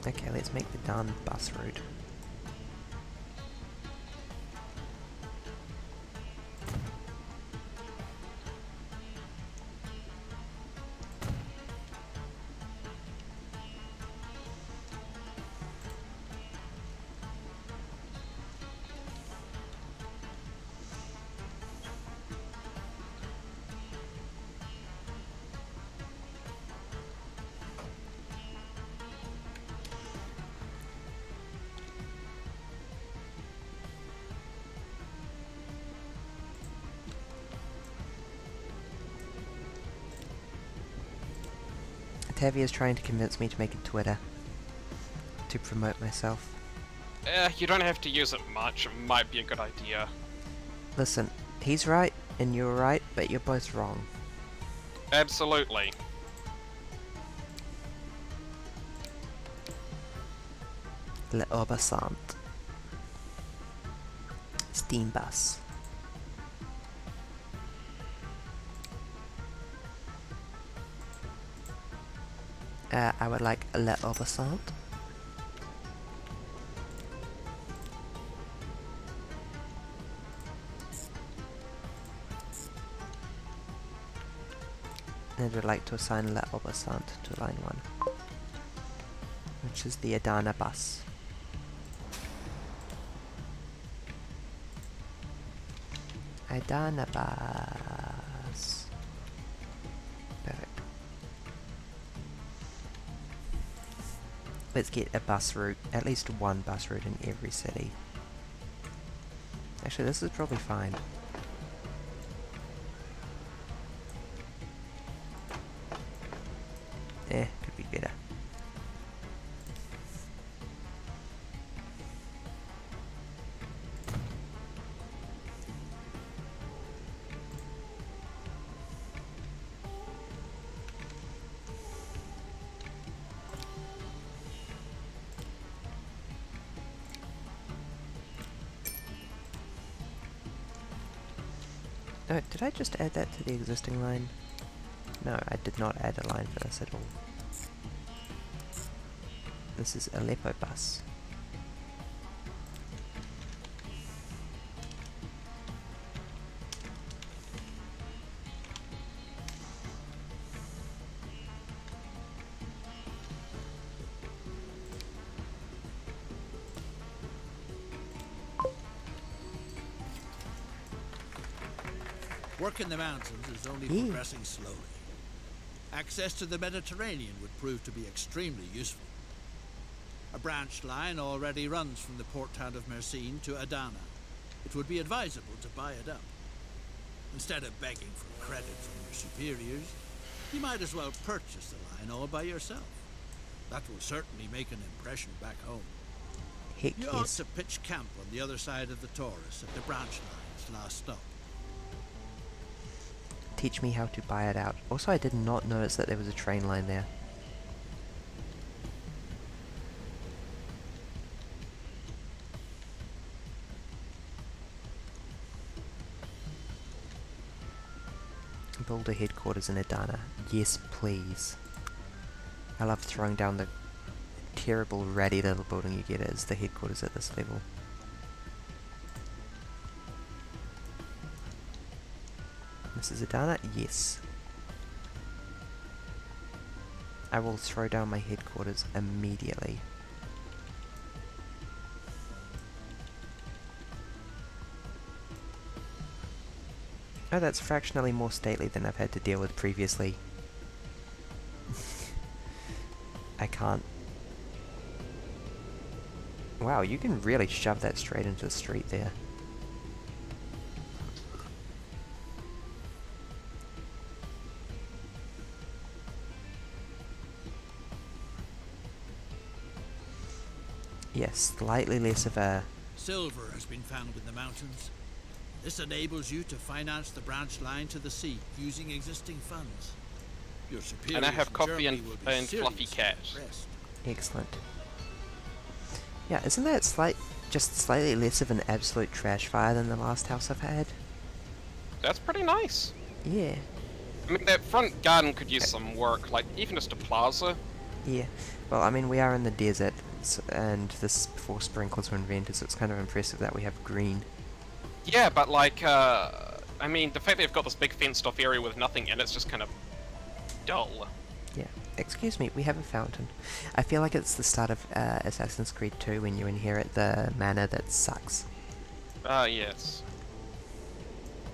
Okay, let's make the Dun bus route. Tavia's trying to convince me to make a Twitter to promote myself. You don't have to use it much, it might be a good idea. Listen, he's right and you're right, but you're both wrong. Absolutely. Le Obasant. Steam bus. I would like Le Obasant. And I would like to assign Le Obasant to line 1, which is the Adana bus. Adana bus. Perfect. Let's get a bus route, at least one bus route in every city. Actually, this is probably fine. Could be better. No, did I just add that to the existing line? No, I did not add a line for this at all. This is Aleppo bus. Work in the mountains is only Yeah. progressing slowly. Access to the Mediterranean would prove to be extremely useful. A branch line already runs from the port town of Mersin to Adana. It would be advisable to buy it up. Instead of begging for credit from your superiors, you might as well purchase the line all by yourself. That will certainly make an impression back home. Heck You ought yes. to pitch camp on the other side of the Taurus at the branch line's last stop. Teach me how to buy it out. Also, I did not notice that there was a train line there. Build a headquarters in Adana. Yes, please. I love throwing down the terrible, ratty little building you get as the headquarters at this level. This is Adana? Yes. I will throw down my headquarters immediately. Oh, that's fractionally more stately than I've had to deal with previously. I can't... Wow, you can really shove that straight into the street there. Yes, slightly less of a... Silver has been found in the mountains. This enables you to finance the branch line to the sea using existing funds. Your superiors And I have in coffee Germany and- will be and Fluffy seriously Cat. impressed. Excellent. Yeah, isn't that just slightly less of an absolute trash fire than the last house I've had? That's pretty nice. Yeah. I mean, that front garden could use some work, like even just a plaza. Yeah. Well, I mean, we are in the desert, and this is before sprinklers were invented, so it's kind of impressive that we have green. Yeah, but like, I mean, the fact they've got this big fenced-off area with nothing in it's just kind of dull. Yeah. Excuse me, we have a fountain. I feel like it's the start of Assassin's Creed 2 when you inherit the manor that sucks. Yes.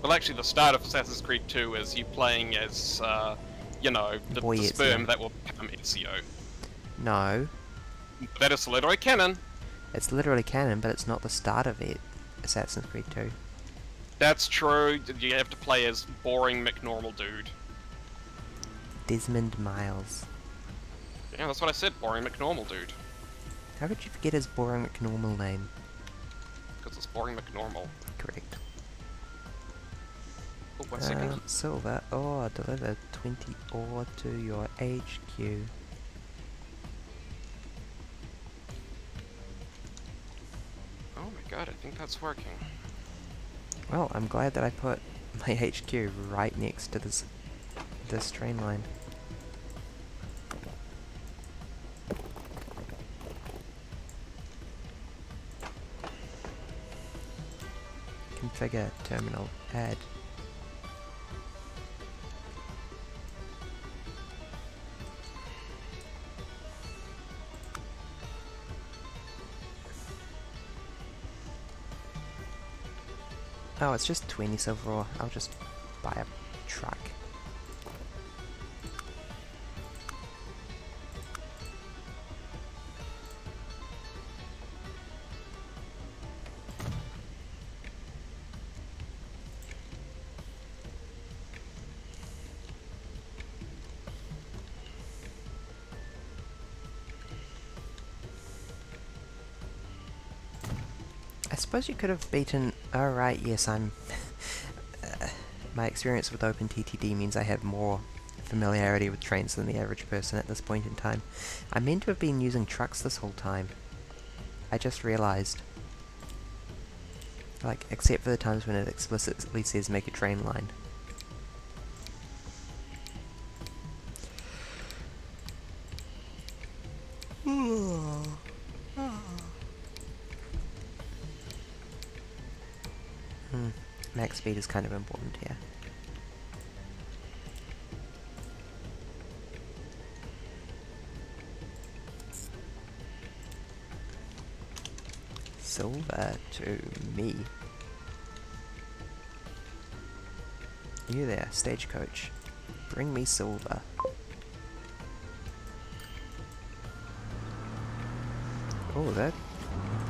Well, actually, the start of Assassin's Creed 2 is you playing as, you know, the Boy sperm Ezio. that will become Ezio. No. That is literally canon. It's literally canon, but it's not the start of it. Assassin's Creed 2. That's true. You have to play as boring McNormal dude. Desmond Miles. Yeah, that's what I said, boring McNormal dude. How could you forget his boring normal name? Because it's boring McNormal. Correct. Oh, 1 second. Silver ore, deliver 20 ore to your HQ. Oh my god, I think that's working. Well, I'm glad that I put my HQ right next to this train line. Configure terminal add. Oh, it's just 20 silver ore. I'll just buy a truck. I suppose you could have beaten... Oh right, yes, I'm... my experience with OpenTTD means I have more familiarity with trains than the average person at this point in time. I meant to have been using trucks this whole time. I just realized. Like, except for the times when it explicitly says make a train line. Max speed is kind of important here. Silver to me. You there, stagecoach. Bring me silver. Oh, that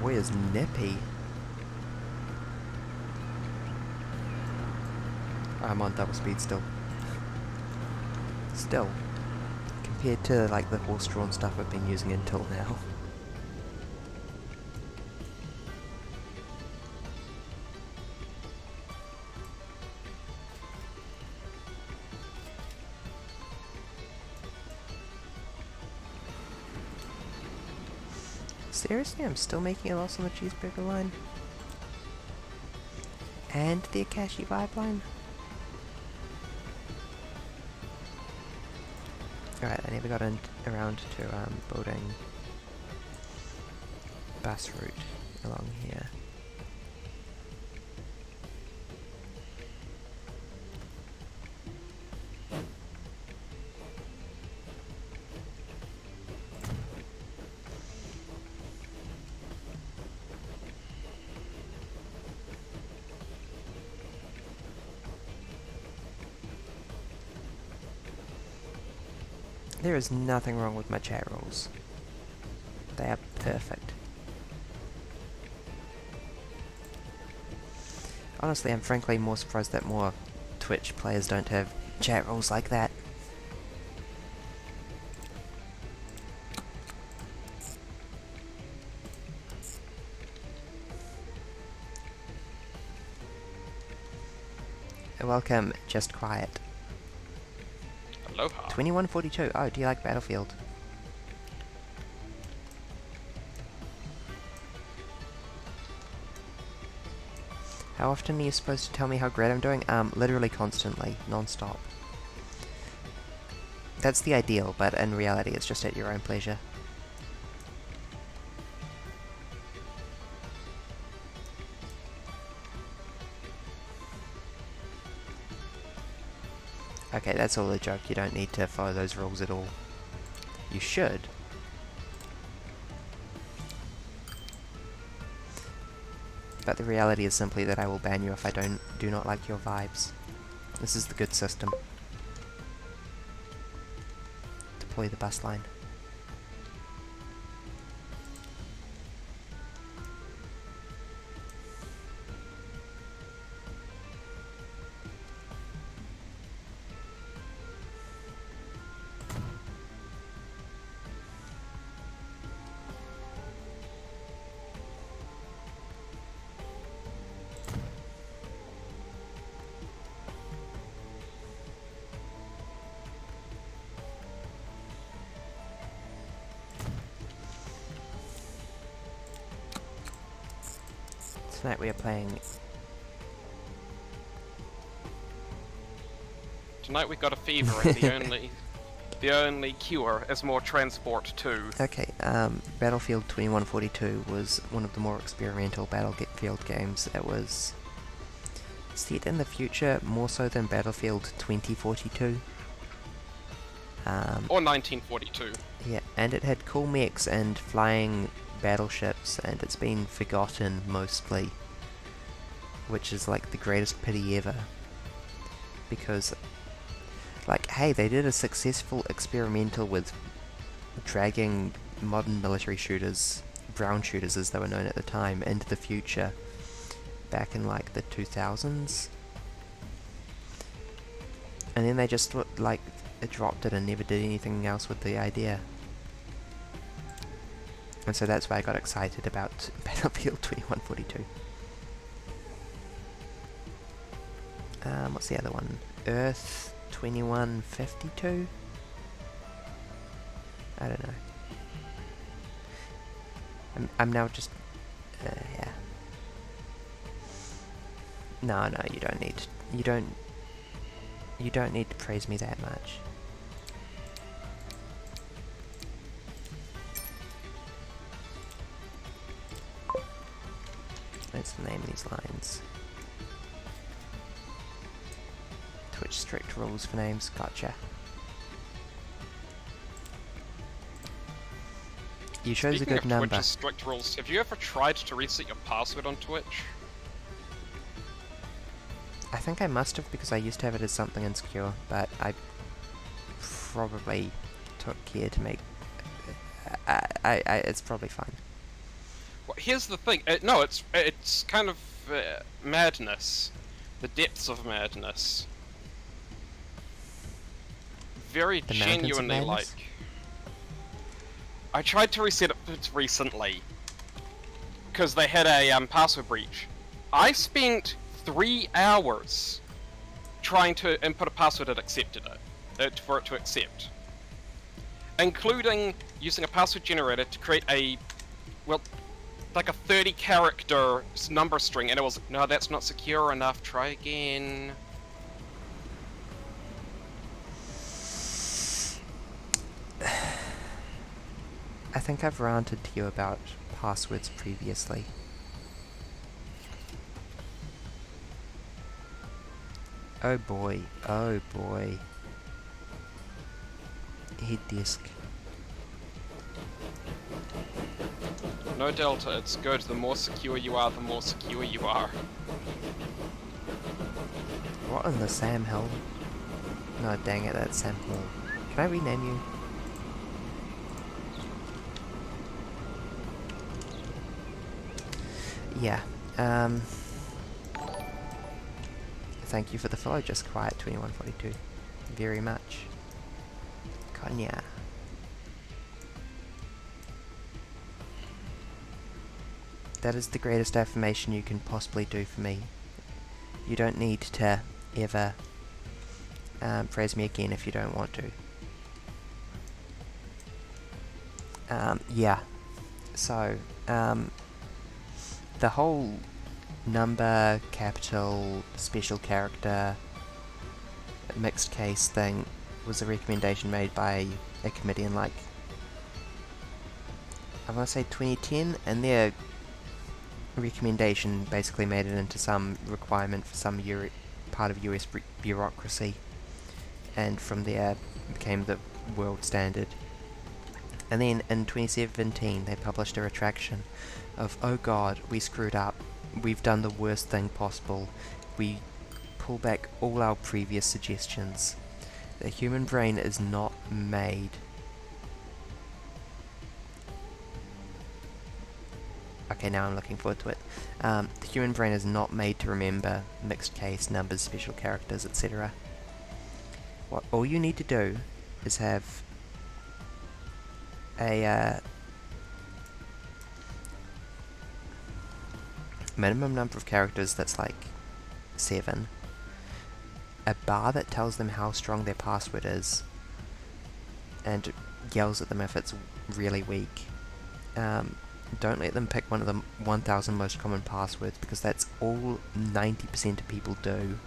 boy is nippy. I'm on double speed still. Still. Compared to like the horse-drawn stuff I've been using until now. Seriously, I'm still making a loss on the cheeseburger line? And the Akashi vibe line? Alright, I never got around to building bus route along here. There is nothing wrong with my chat rules. They are perfect. Honestly, I'm frankly more surprised that more Twitch players don't have chat rules like that. Welcome, Just Quiet. Aloha. 2142. Oh, do you like Battlefield? How often are you supposed to tell me how great I'm doing? Literally constantly, non-stop. That's the ideal, but in reality it's just at your own pleasure. Okay, that's all a joke. You don't need to follow those rules at all. You should. But the reality is simply that I will ban you if I do not like your vibes. This is the good system. Deploy the bus line. Tonight we are playing... Tonight we got a fever, and the only cure is more transport too. Okay, Battlefield 2142 was one of the more experimental Battlefield games. It was set in the future, more so than Battlefield 2042. Or 1942. Yeah, and it had cool mechs and flying battleships, and it's been forgotten mostly, which is like the greatest pity ever. Because, like, hey, they did a successful experimental with dragging modern military shooters, brown shooters as they were known at the time, into the future back in like the 2000s. And then they just like dropped it and never did anything else with the idea. And so that's why I got excited about Battlefield 2142. What's the other one? Earth 2152? I don't know. I'm now just... yeah. No, you don't need... You don't need to praise me that much. Let's name these lines. Twitch strict rules for names, gotcha. You chose Speaking a good of number. Twitch's strict rules, have you ever tried to reset your password on Twitch? I think I must have, because I used to have it as something insecure, but I probably took care to make... it's probably fine. Well, here's the thing. No, it's kind of madness. The depths of madness. Very The mountains of genuinely like... madness? I tried to reset it recently. Because they had a password breach. I spent 3 hours trying to input a password that accepted it, for it to accept. Including using a password generator to create a, well, like a 30-character number string, and it was like, no, that's not secure enough, try again. I think I've ranted to you about passwords previously. Oh boy, oh boy. Head desk. No Delta, it's good. The more secure you are, the more secure you are. What in the Sam Hill? No, dang it, that's Sam Hall. Can I rename you? Yeah, thank you for the follow, Just Quiet 2142. Very much. Konya. That is the greatest affirmation you can possibly do for me. You don't need to ever praise me again if you don't want to. Yeah. So, the whole number, capital, special character, mixed case thing was a recommendation made by a committee in like, I want to say 2010, and their recommendation basically made it into some requirement for some part of US bureaucracy, and from there became the world standard. And then in 2017 they published a retraction of, oh god, we screwed up, we've done the worst thing possible, we pull back all our previous suggestions. The human brain is not made... Okay, now I'm looking forward to it. The human brain is not made to remember mixed case, numbers, special characters, etc. What all you need to do is have a minimum number of characters that's like 7, a bar that tells them how strong their password is and yells at them if it's really weak, don't let them pick one of the 1,000 most common passwords, because that's all 90% of people do.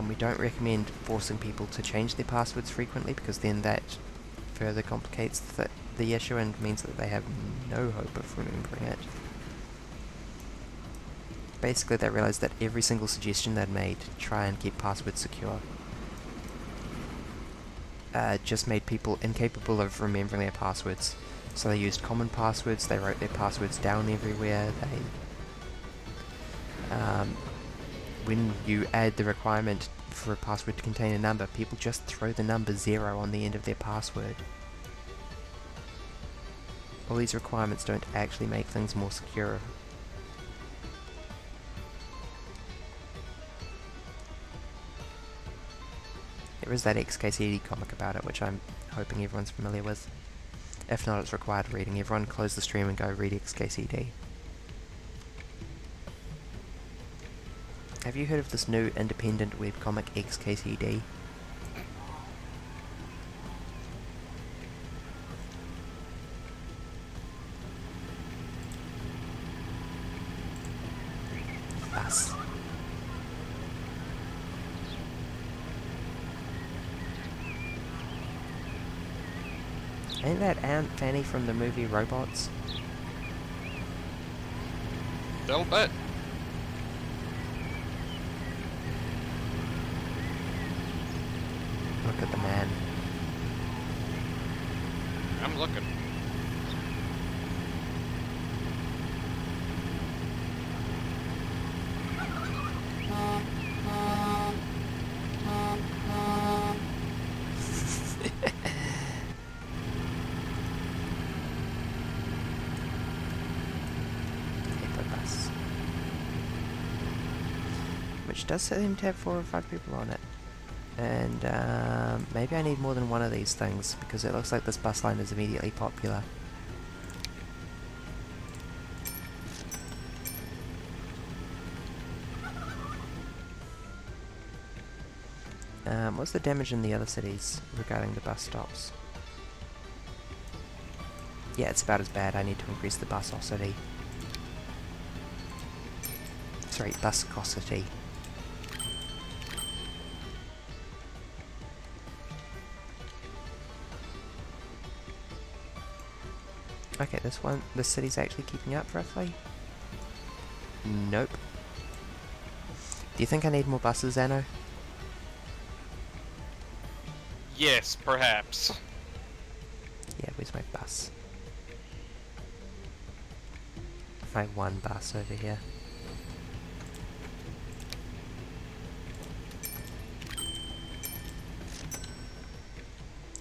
We don't recommend forcing people to change their passwords frequently, because then that further complicates the issue and means that they have no hope of remembering it. Basically, they realised that every single suggestion they'd made to try and keep passwords secure just made people incapable of remembering their passwords. So they used common passwords, they wrote their passwords down everywhere, when you add the requirement for a password to contain a number, people just throw the number 0 on the end of their password. All these requirements don't actually make things more secure. There is that XKCD comic about it, which I'm hoping everyone's familiar with. If not, it's required reading. Everyone close the stream and go read XKCD. Have you heard of this new independent webcomic, XKCD? Us. Ain't that Aunt Fanny from the movie Robots? Little bit. Look at the man. I'm looking. Bus. Which does seem to have 4 or 5 people on it. And maybe I need more than one of these things, because it looks like this bus line is immediately popular. What's the damage in the other cities regarding the bus stops? Yeah, it's about as bad. I need to increase the busosity. Sorry, buscosity. Okay, this city's actually keeping up roughly? Nope. Do you think I need more buses, Anno? Yes, perhaps. Yeah, where's my bus? My one bus over here.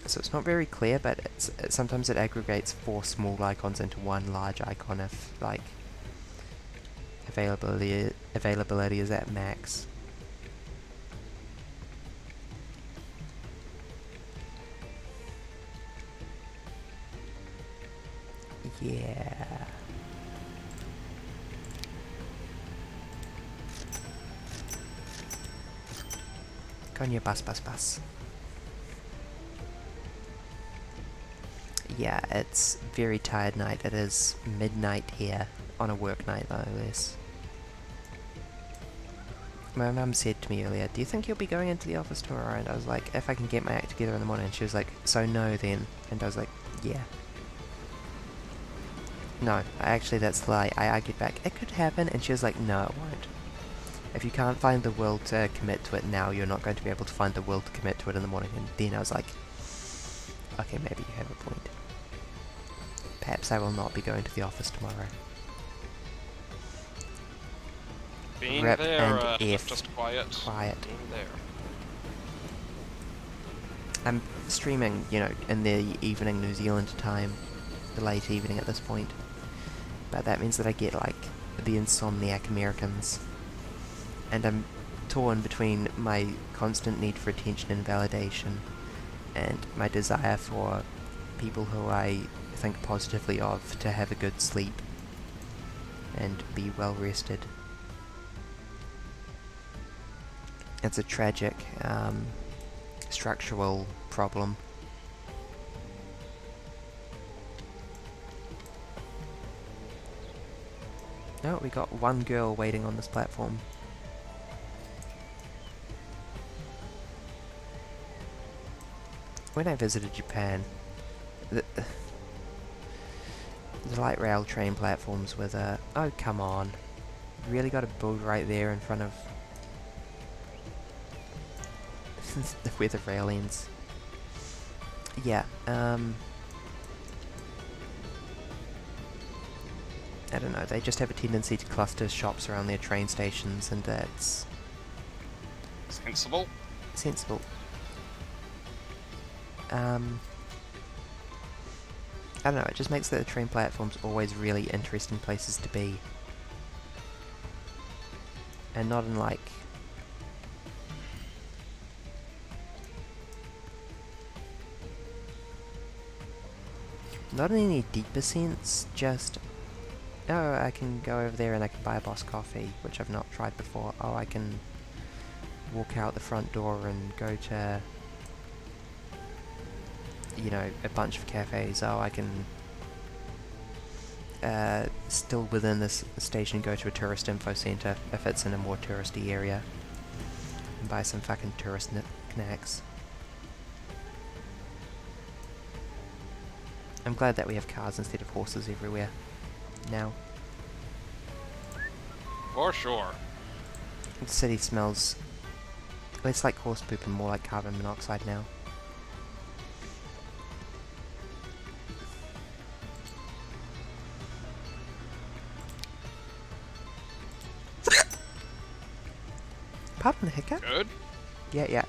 So it's not very clear, but sometimes it aggregates 4 small icons into one large icon if, like, availability is at max. Yeah. Go on your bus. Yeah, it's very tired night. It is midnight here, on a work night no less. My mum said to me earlier, do you think you'll be going into the office tomorrow? And I was like, if I can get my act together in the morning. And she was like, so no then. And I was like, yeah. No, actually that's the lie. I argued back, it could happen, and she was like, no it won't. If you can't find the will to commit to it now, you're not going to be able to find the will to commit to it in the morning. And then I was like, okay, maybe you have a point. Perhaps I will not be going to the office tomorrow. Being Rep there, and F. just quiet. Quiet. Being there. I'm streaming, you know, in the evening New Zealand time, the late evening at this point. But that means that I get, like, the insomniac Americans. And I'm torn between my constant need for attention and validation and my desire for people who I think positively of to have a good sleep and be well rested. It's a tragic structural problem. No, we got one girl waiting on this platform. When I visited Japan, the light rail train platforms with a... Oh, come on. Really got to build right there in front of where the rail ends. Yeah, I don't know, they just have a tendency to cluster shops around their train stations, and that's Sensible. sensible. I don't know, it just makes the train platforms always really interesting places to be. And not in like... Not in any deeper sense, just... Oh, I can go over there and I can buy a Boss coffee, which I've not tried before. Oh, I can walk out the front door and go to... you know, a bunch of cafes. Oh, I can still within this station go to a tourist info center if it's in a more touristy area and buy some fucking tourist knacks. I'm glad that we have cars instead of horses everywhere now. For sure. The city smells less like horse poop and more like carbon monoxide now. Pardon the hiccup? Good. Yeah.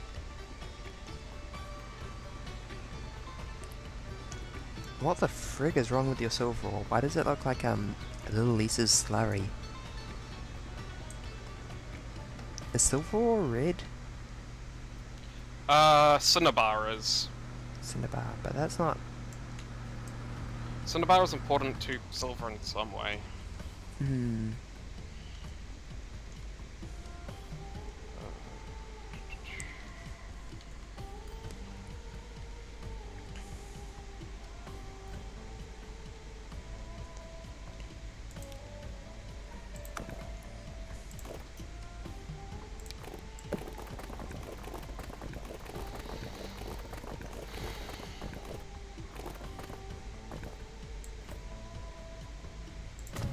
What the frig is wrong with your silver ore? Why does it look like little Lisa's slurry? Is silver ore red? Cinnabar is. Cinnabar, but that's not... Cinnabar is important to silver in some way. Hmm.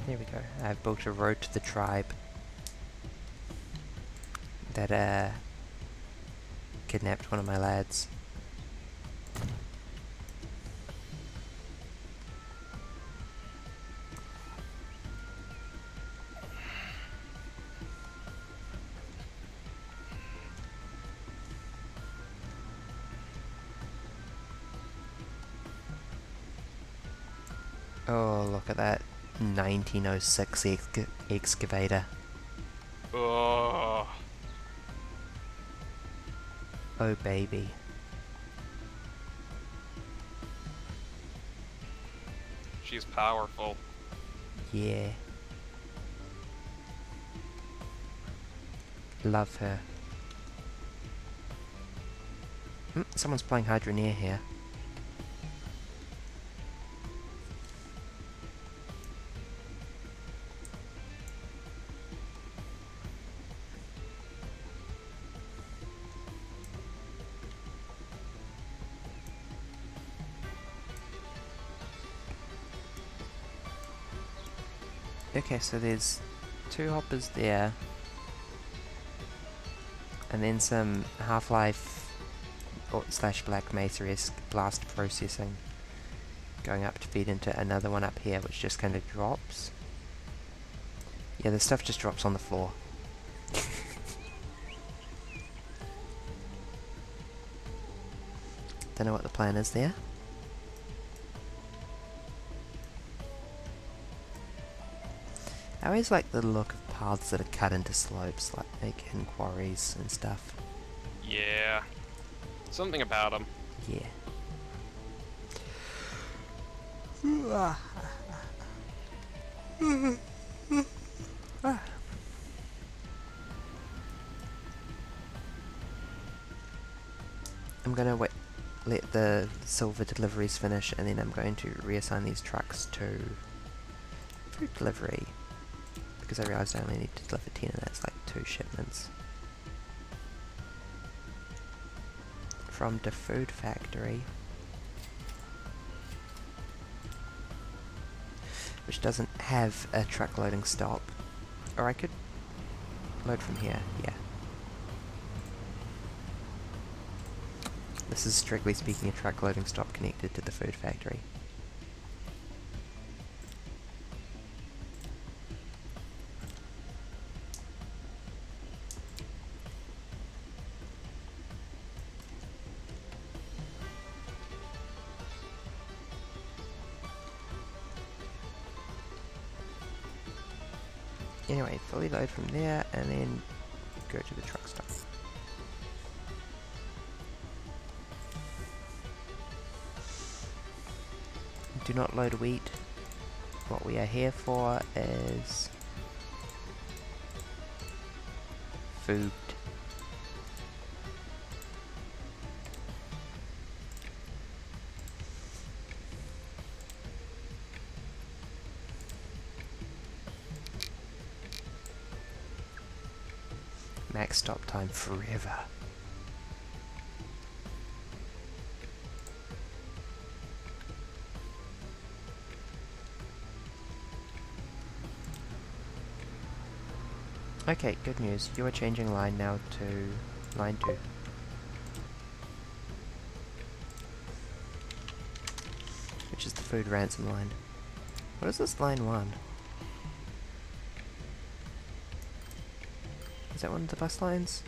There we go. I've built a road to the tribe that kidnapped one of my lads. Oh, look at that 1906 excavator. Ugh. Oh baby. She's powerful. Yeah. Love her. Someone's playing Hydroneer here. Okay, so there's 2 hoppers there, and then some Half-Life / Black Mesa-esque blast processing going up to feed into another one up here, which just kind of drops. Yeah, the stuff just drops on the floor. Don't know what the plan is there. I always like the look of paths that are cut into slopes, like in quarries and stuff. Yeah. Something about them. Yeah. I'm gonna let the silver deliveries finish, and then I'm going to reassign these trucks to food delivery, because I realised I only need to deliver 10 and that's like 2 shipments. From the food factory, which doesn't have a truck loading stop. Or I could load from here, yeah. This is strictly speaking a truck loading stop connected to the food factory. Anyway, fully load from there and then go to the truck stop. Do not load wheat. What we are here for is food. Max stop time forever. Okay, good news. You are changing line now to line 2. Which is the food ransom line. What is this line 1? Is that one of the bus lines?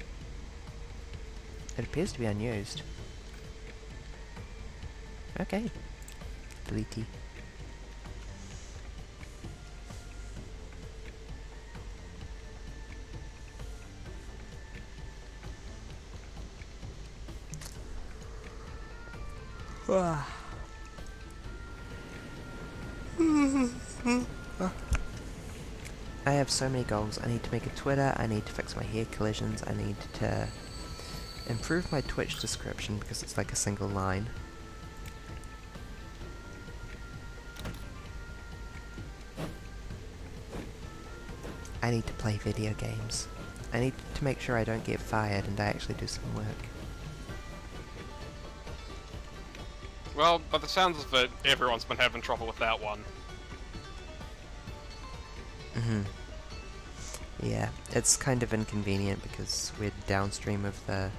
It appears to be unused. Okay. Delete. I have so many goals. I need to make a Twitter, I need to fix my hair collisions, I need to improve my Twitch description because it's like a single line. I need to play video games. I need to make sure I don't get fired and I actually do some work. Well, by the sounds of it, everyone's been having trouble with that one. Yeah, it's kind of inconvenient because we're downstream of the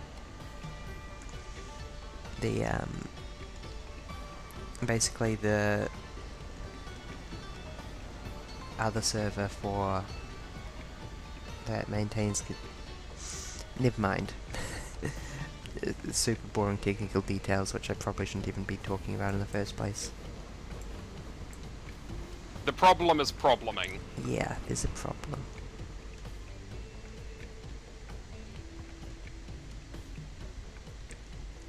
basically the other server for that maintains. Never mind. Super boring technical details which I probably shouldn't even be talking about in the first place. The problem is probleming. Yeah, there's a problem.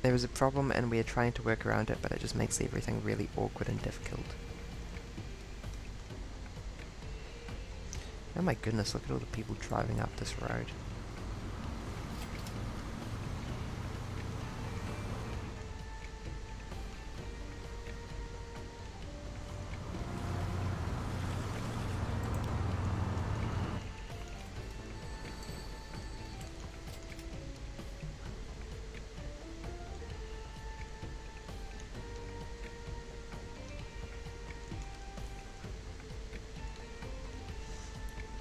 There is a problem and we are trying to work around it, but it just makes everything really awkward and difficult. Oh my goodness, look at all the people driving up this road.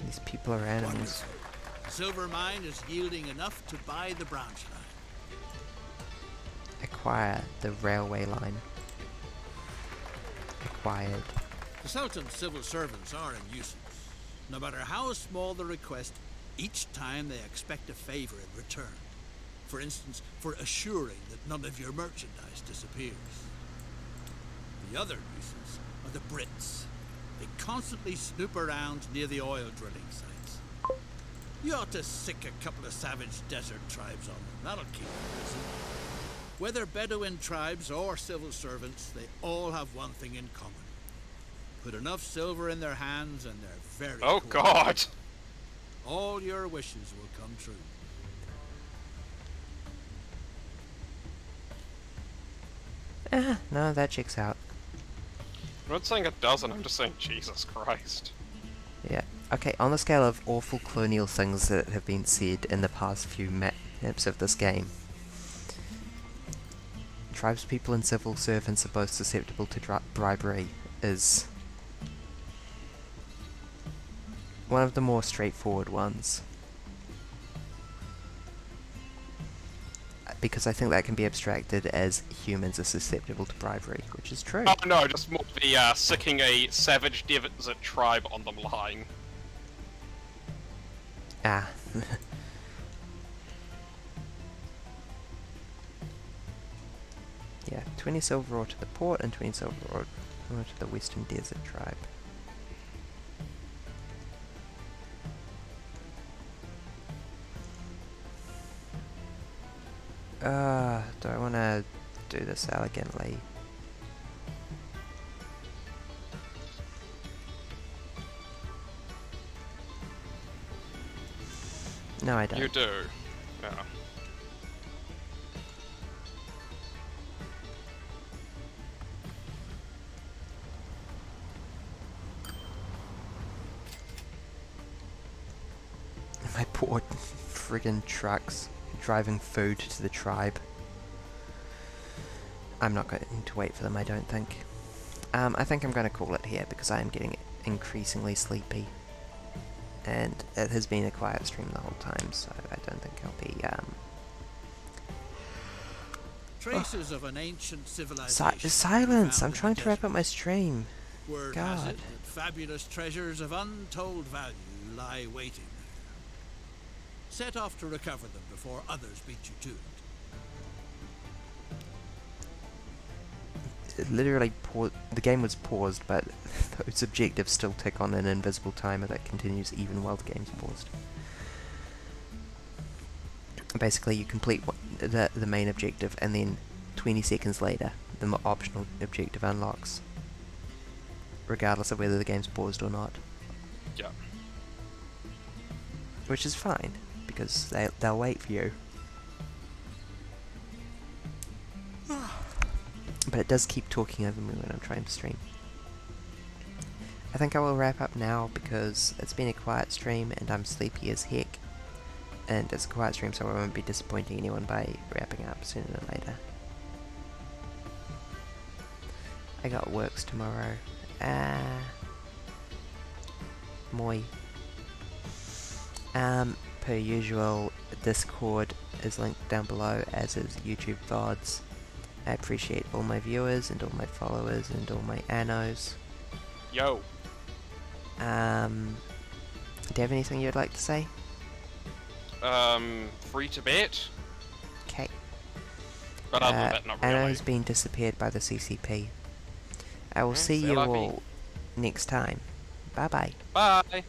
These people are animals. Silver mine is yielding enough to buy the branch line. Acquire the railway line. Acquired. The Sultan's civil servants are a nuisance. No matter how small the request, each time they expect a favour in return. For instance, for assuring that none of your merchandise disappears. The other nuisance are the Brits. They constantly snoop around near the oil drilling sites. You ought to sick a couple of savage desert tribes on them. That'll keep them busy. Whether Bedouin tribes or civil servants, they all have one thing in common. Put enough silver in their hands and they're very Oh poor. god! All your wishes will come true. No, that checks out. I'm not saying it doesn't, I'm just saying Jesus Christ. Yeah. Okay, on the scale of awful colonial things that have been said in the past few maps of this game, tribespeople and civil servants are both susceptible to bribery is one of the more straightforward ones. Because I think that can be abstracted as humans are susceptible to bribery, which is true. Oh no, just more the sicking a savage desert tribe on them lying. Ah. Yeah, 20 silver ore to the port and 20 silver ore to the Western Desert tribe. Do I want to do this elegantly? No, I don't. You do. No. My poor friggin' trucks driving food to the tribe. I'm not going to wait for them, I don't think. I think I'm going to call it here because I am getting increasingly sleepy. And it has been a quiet stream the whole time, so I don't think I'll be, Traces of an ancient civilization. silence! I'm found in trying the to wrap desert. up my stream. Word has God. it that fabulous treasures of untold value lie waiting there. Set off to recover them before others beat you to it. It literally the game was paused, but those objectives still tick on an invisible timer that continues even while the game's paused. Basically, you complete the main objective, and then 20 seconds later, the optional objective unlocks, regardless of whether the game's paused or not. Yeah. Which is fine, because they'll wait for you. But it does keep talking over me when I'm trying to stream. I think I will wrap up now because it's been a quiet stream and I'm sleepy as heck. And it's a quiet stream, so I won't be disappointing anyone by wrapping up sooner than later. I got works tomorrow. Moi. Per usual, Discord is linked down below, as is YouTube VODs. I appreciate all my viewers and all my followers and all my annos. Yo. Do you have anything you'd like to say? Free to bet? Okay. But other than that, not really. Anno's been disappeared by the CCP. I will see c'est you la vie. all next time. Bye bye. Bye!